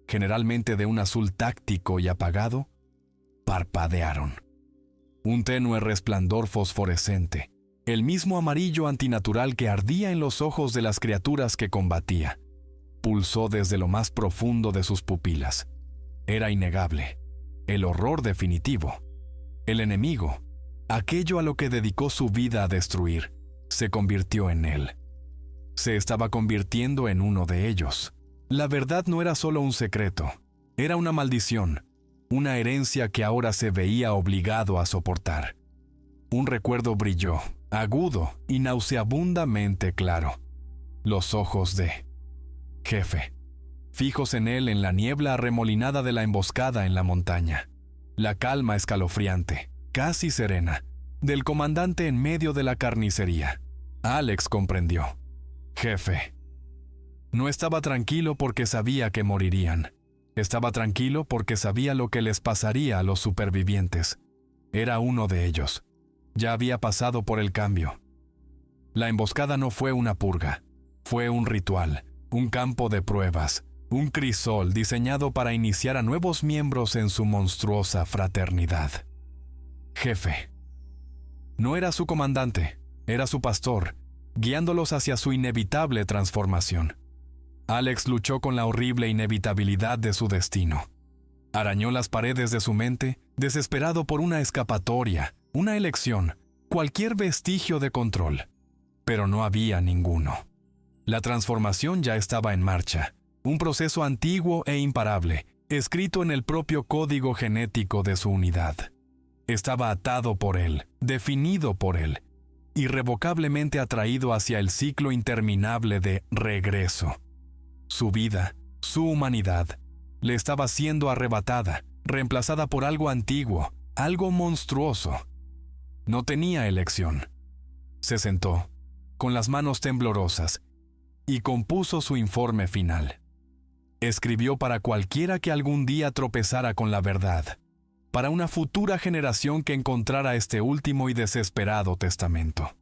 generalmente de un azul táctico y apagado, parpadearon. Un tenue resplandor fosforescente, el mismo amarillo antinatural que ardía en los ojos de las criaturas que combatía, pulsó desde lo más profundo de sus pupilas. Era innegable, el horror definitivo. El enemigo, aquello a lo que dedicó su vida a destruir, se convirtió en él. Se estaba convirtiendo en uno de ellos. La verdad no era solo un secreto, era una maldición, una herencia que ahora se veía obligado a soportar. Un recuerdo brilló, agudo y nauseabundamente claro. Los ojos de Jefe, fijos en él en la niebla arremolinada de la emboscada en la montaña. La calma escalofriante, casi serena, del comandante en medio de la carnicería. Alex comprendió. Jefe. No estaba tranquilo porque sabía que morirían. Estaba tranquilo porque sabía lo que les pasaría a los supervivientes. Era uno de ellos. Ya había pasado por el cambio. La emboscada no fue una purga. Fue un ritual, un campo de pruebas, un crisol diseñado para iniciar a nuevos miembros en su monstruosa fraternidad. Jefe. No era su comandante, era su pastor, guiándolos hacia su inevitable transformación. Alex luchó con la horrible inevitabilidad de su destino. Arañó las paredes de su mente, desesperado por una escapatoria, una elección, cualquier vestigio de control. Pero no había ninguno. La transformación ya estaba en marcha, un proceso antiguo e imparable, escrito en el propio código genético de su unidad. Estaba atado por él, definido por él, irrevocablemente atraído hacia el ciclo interminable de regreso. Su vida, su humanidad, le estaba siendo arrebatada, reemplazada por algo antiguo, algo monstruoso. No tenía elección. Se sentó, con las manos temblorosas, y compuso su informe final. Escribió para cualquiera que algún día tropezara con la verdad, para una futura generación que encontrara este último y desesperado testamento.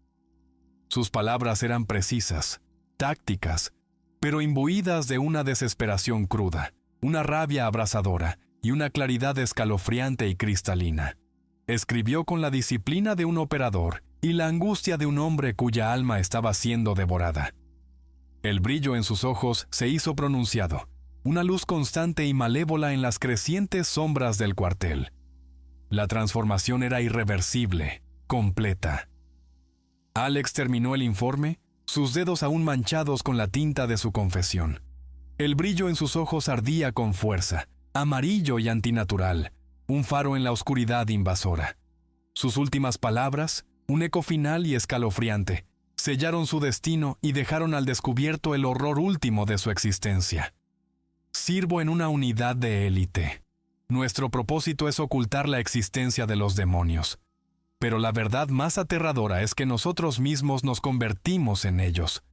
Sus palabras eran precisas, tácticas, pero imbuidas de una desesperación cruda, una rabia abrasadora y una claridad escalofriante y cristalina. Escribió con la disciplina de un operador y la angustia de un hombre cuya alma estaba siendo devorada. El brillo en sus ojos se hizo pronunciado, una luz constante y malévola en las crecientes sombras del cuartel. La transformación era irreversible, completa. Alex terminó el informe, sus dedos aún manchados con la tinta de su confesión. El brillo en sus ojos ardía con fuerza, amarillo y antinatural, un faro en la oscuridad invasora. Sus últimas palabras, un eco final y escalofriante, sellaron su destino y dejaron al descubierto el horror último de su existencia. Sirvo en una unidad de élite. Nuestro propósito es ocultar la existencia de los demonios. Pero la verdad más aterradora es que nosotros mismos nos convertimos en ellos.